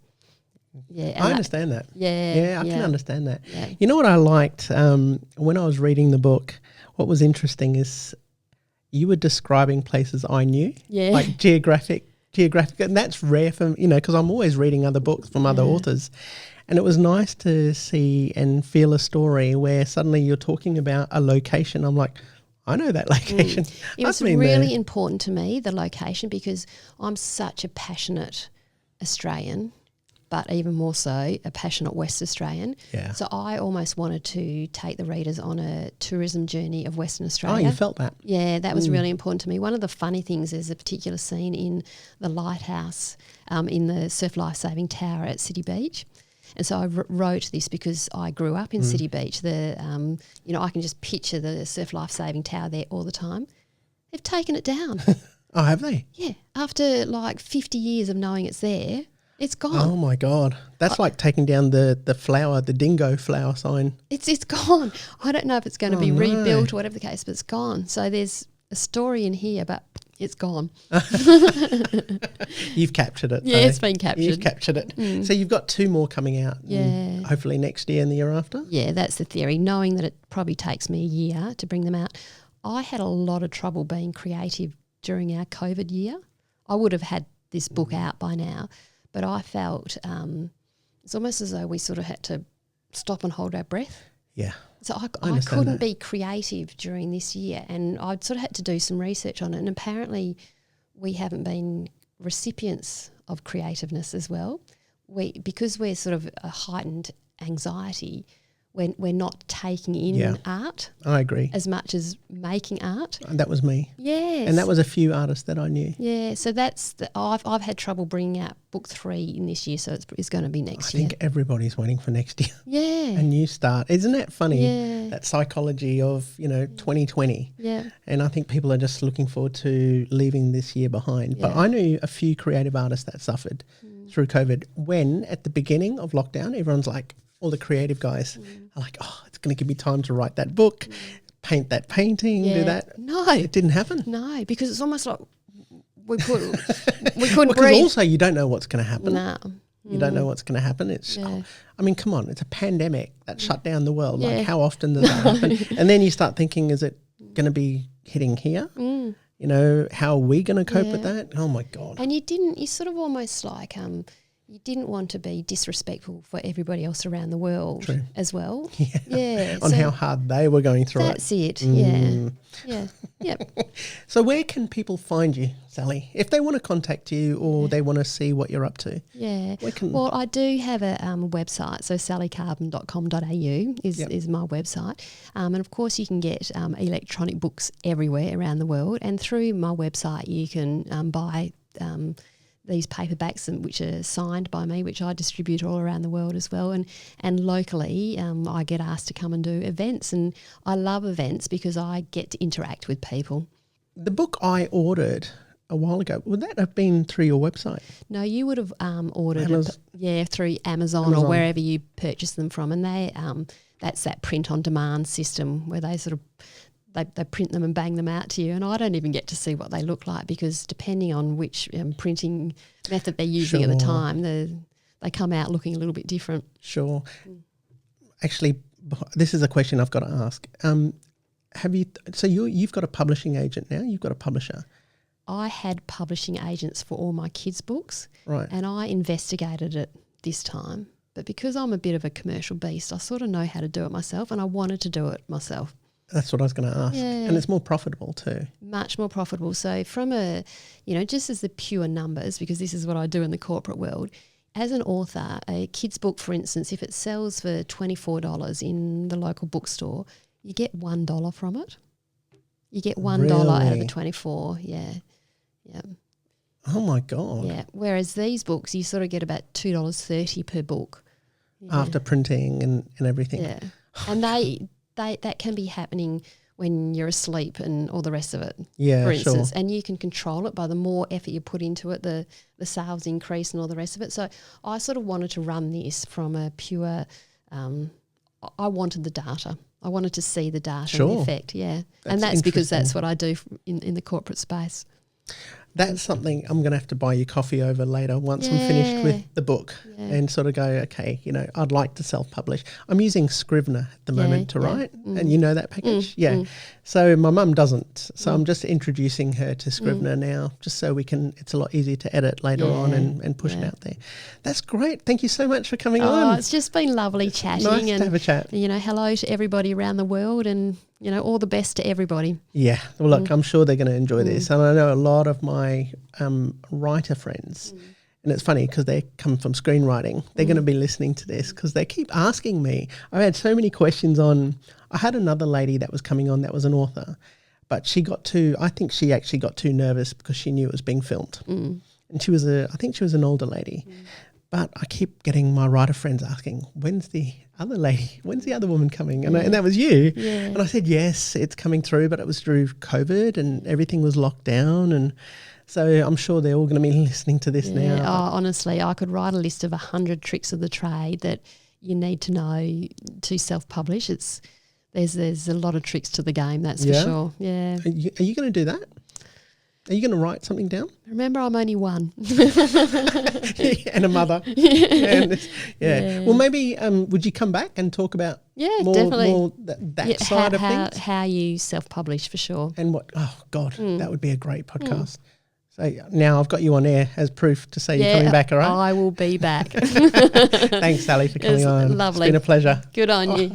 Yeah, I understand that. Yeah, I can understand that. Yeah. You know what I liked when I was reading the book? What was interesting is you were describing places I knew, like geographic, and that's rare for because I'm always reading other books from other authors. And it was nice to see and feel a story where suddenly you're talking about a location. I'm like, I know that location. It was really important to me, the location, because I'm such a passionate Australian, but even more so a passionate West Australian. Yeah. So I almost wanted to take the readers on a tourism journey of Western Australia. Oh, you felt that? Yeah, that was really important to me. One of the funny things is a particular scene in the lighthouse in the Surf Life Saving Tower at City Beach. And so I wrote this because I grew up in City Beach. I can just picture the Surf Life Saving Tower there all the time. They've taken it down. Oh, have they? Yeah. After like 50 years of knowing it's there, it's gone. Oh my God. That's like taking down the dingo flower sign. It's gone. I don't know if it's going to be rebuilt or whatever the case, but it's gone. So there's a story in here, but it's gone. You've captured it. Yeah, it's been captured. You've captured it. So you've got 2 more coming out. Yeah. Hopefully next year and the year after. Yeah, that's the theory. Knowing that it probably takes me a year to bring them out. I had a lot of trouble being creative during our COVID year. I would have had this book out by now, but I felt it's almost as though we sort of had to stop and hold our breath. Yeah. So I couldn't be creative during this year, and I sort of had to do some research on it. And apparently we haven't been recipients of creativeness as well. Because we're sort of a heightened anxiety, we're not taking in art. I agree. As much as making art. And that was me. Yes. And that was a few artists that I knew. Yeah, so I've had trouble bringing out book 3 in this year, so it's going to be next year. I think everybody's waiting for next year. Yeah. A new start. Isn't that funny? Yeah. That psychology of, 2020. Yeah. And I think people are just looking forward to leaving this year behind. Yeah. But I knew a few creative artists that suffered through COVID when at the beginning of lockdown, everyone's like, all the creative guys are like, oh, it's going to give me time to write that book, paint that painting, do that. No. It didn't happen. No, because it's almost like we couldn't Because breathe. also you don't know what's going to happen. No. You don't know what's going to happen. It's, I mean, come on, it's a pandemic that shut down the world. Yeah. Like how often does that happen? And then you start thinking, is it going to be hitting here? How are we going to cope with that? Oh my God. And you sort of almost like, you didn't want to be disrespectful for everybody else around the world as well. Yeah. On how hard they were going through that's it. Yeah. Yep. So where can people find you, Sally, if they want to contact you or they want to see what you're up to? Yeah. Well, I do have a website, so sallycarbon.com.au is my website. And, of course, you can get electronic books everywhere around the world. And through my website you can buy these paperbacks which are signed by me, which I distribute all around the world as well. And locally I get asked to come and do events, and I love events because I get to interact with people. The book I ordered a while ago, would that have been through your website? No, you would have ordered it through Amazon or wherever you purchase them from, and they that's that print on demand system where they sort of they print them and bang them out to you, and I don't even get to see what they look like because depending on which printing method they're using at the time, they come out looking a little bit different. Sure. Actually, this is a question I've got to ask. You've got a publishing agent now? You've got a publisher? I had publishing agents for all my kids' books, right? And I investigated it this time. But because I'm a bit of a commercial beast, I sort of know how to do it myself, and I wanted to do it myself. That's what I was going to ask. Yeah. And it's more profitable too. Much more profitable. So from just as the pure numbers, because this is what I do in the corporate world, as an author, a kid's book, for instance, if it sells for $24 in the local bookstore, you get $1 from it. You get $1 out of the 24, yeah. Oh, my God. Yeah, whereas these books, you sort of get about $2.30 per book. Yeah. After printing and everything. Yeah, and that can be happening when you're asleep and all the rest of it, for instance. Sure. And you can control it by the more effort you put into it, the sales increase and all the rest of it. So I sort of wanted to run this from a pure I wanted the data. I wanted to see the data and the effect, and that's because that's what I do in the corporate space. That's something I'm going to have to buy you coffee over later once I'm finished with the book and sort of go, okay, I'd like to self-publish. I'm using Scrivener at the moment to write, and you know that package? So my mum doesn't. So I'm just introducing her to Scrivener now just so it's a lot easier to edit later on and push it out there. That's great. Thank you so much for coming on. It's just been lovely chatting. Nice to have a chat. Hello to everybody around the world and all the best to everybody. Yeah. Well, look, I'm sure they're going to enjoy this. And I know a lot of my writer friends, and it's funny because they come from screenwriting, they're going to be listening to this because they keep asking me. I've had so many questions I had another lady that was coming on that was an author, but I think she actually got too nervous because she knew it was being filmed. And I think she was an older lady. But I keep getting my writer friends asking, when's the other woman coming? And that was you. Yeah. And I said, yes, it's coming through, but it was through COVID and everything was locked down. And so I'm sure they're all going to be listening to this now. Honestly, I could write a list of 100 tricks of the trade that you need to know to self-publish. There's a lot of tricks to the game, that's for sure. Yeah. Are you going to do that? Are you going to write something down? Remember, I'm only one. And a mother. Well, maybe would you come back and talk about more that side of things? How you self-publish, for sure. And what? Oh, God, that would be a great podcast. So now I've got you on air as proof to say you're coming back, all right? I will be back. Thanks, Sally, for coming on. Lovely. It's been a pleasure. Good on you.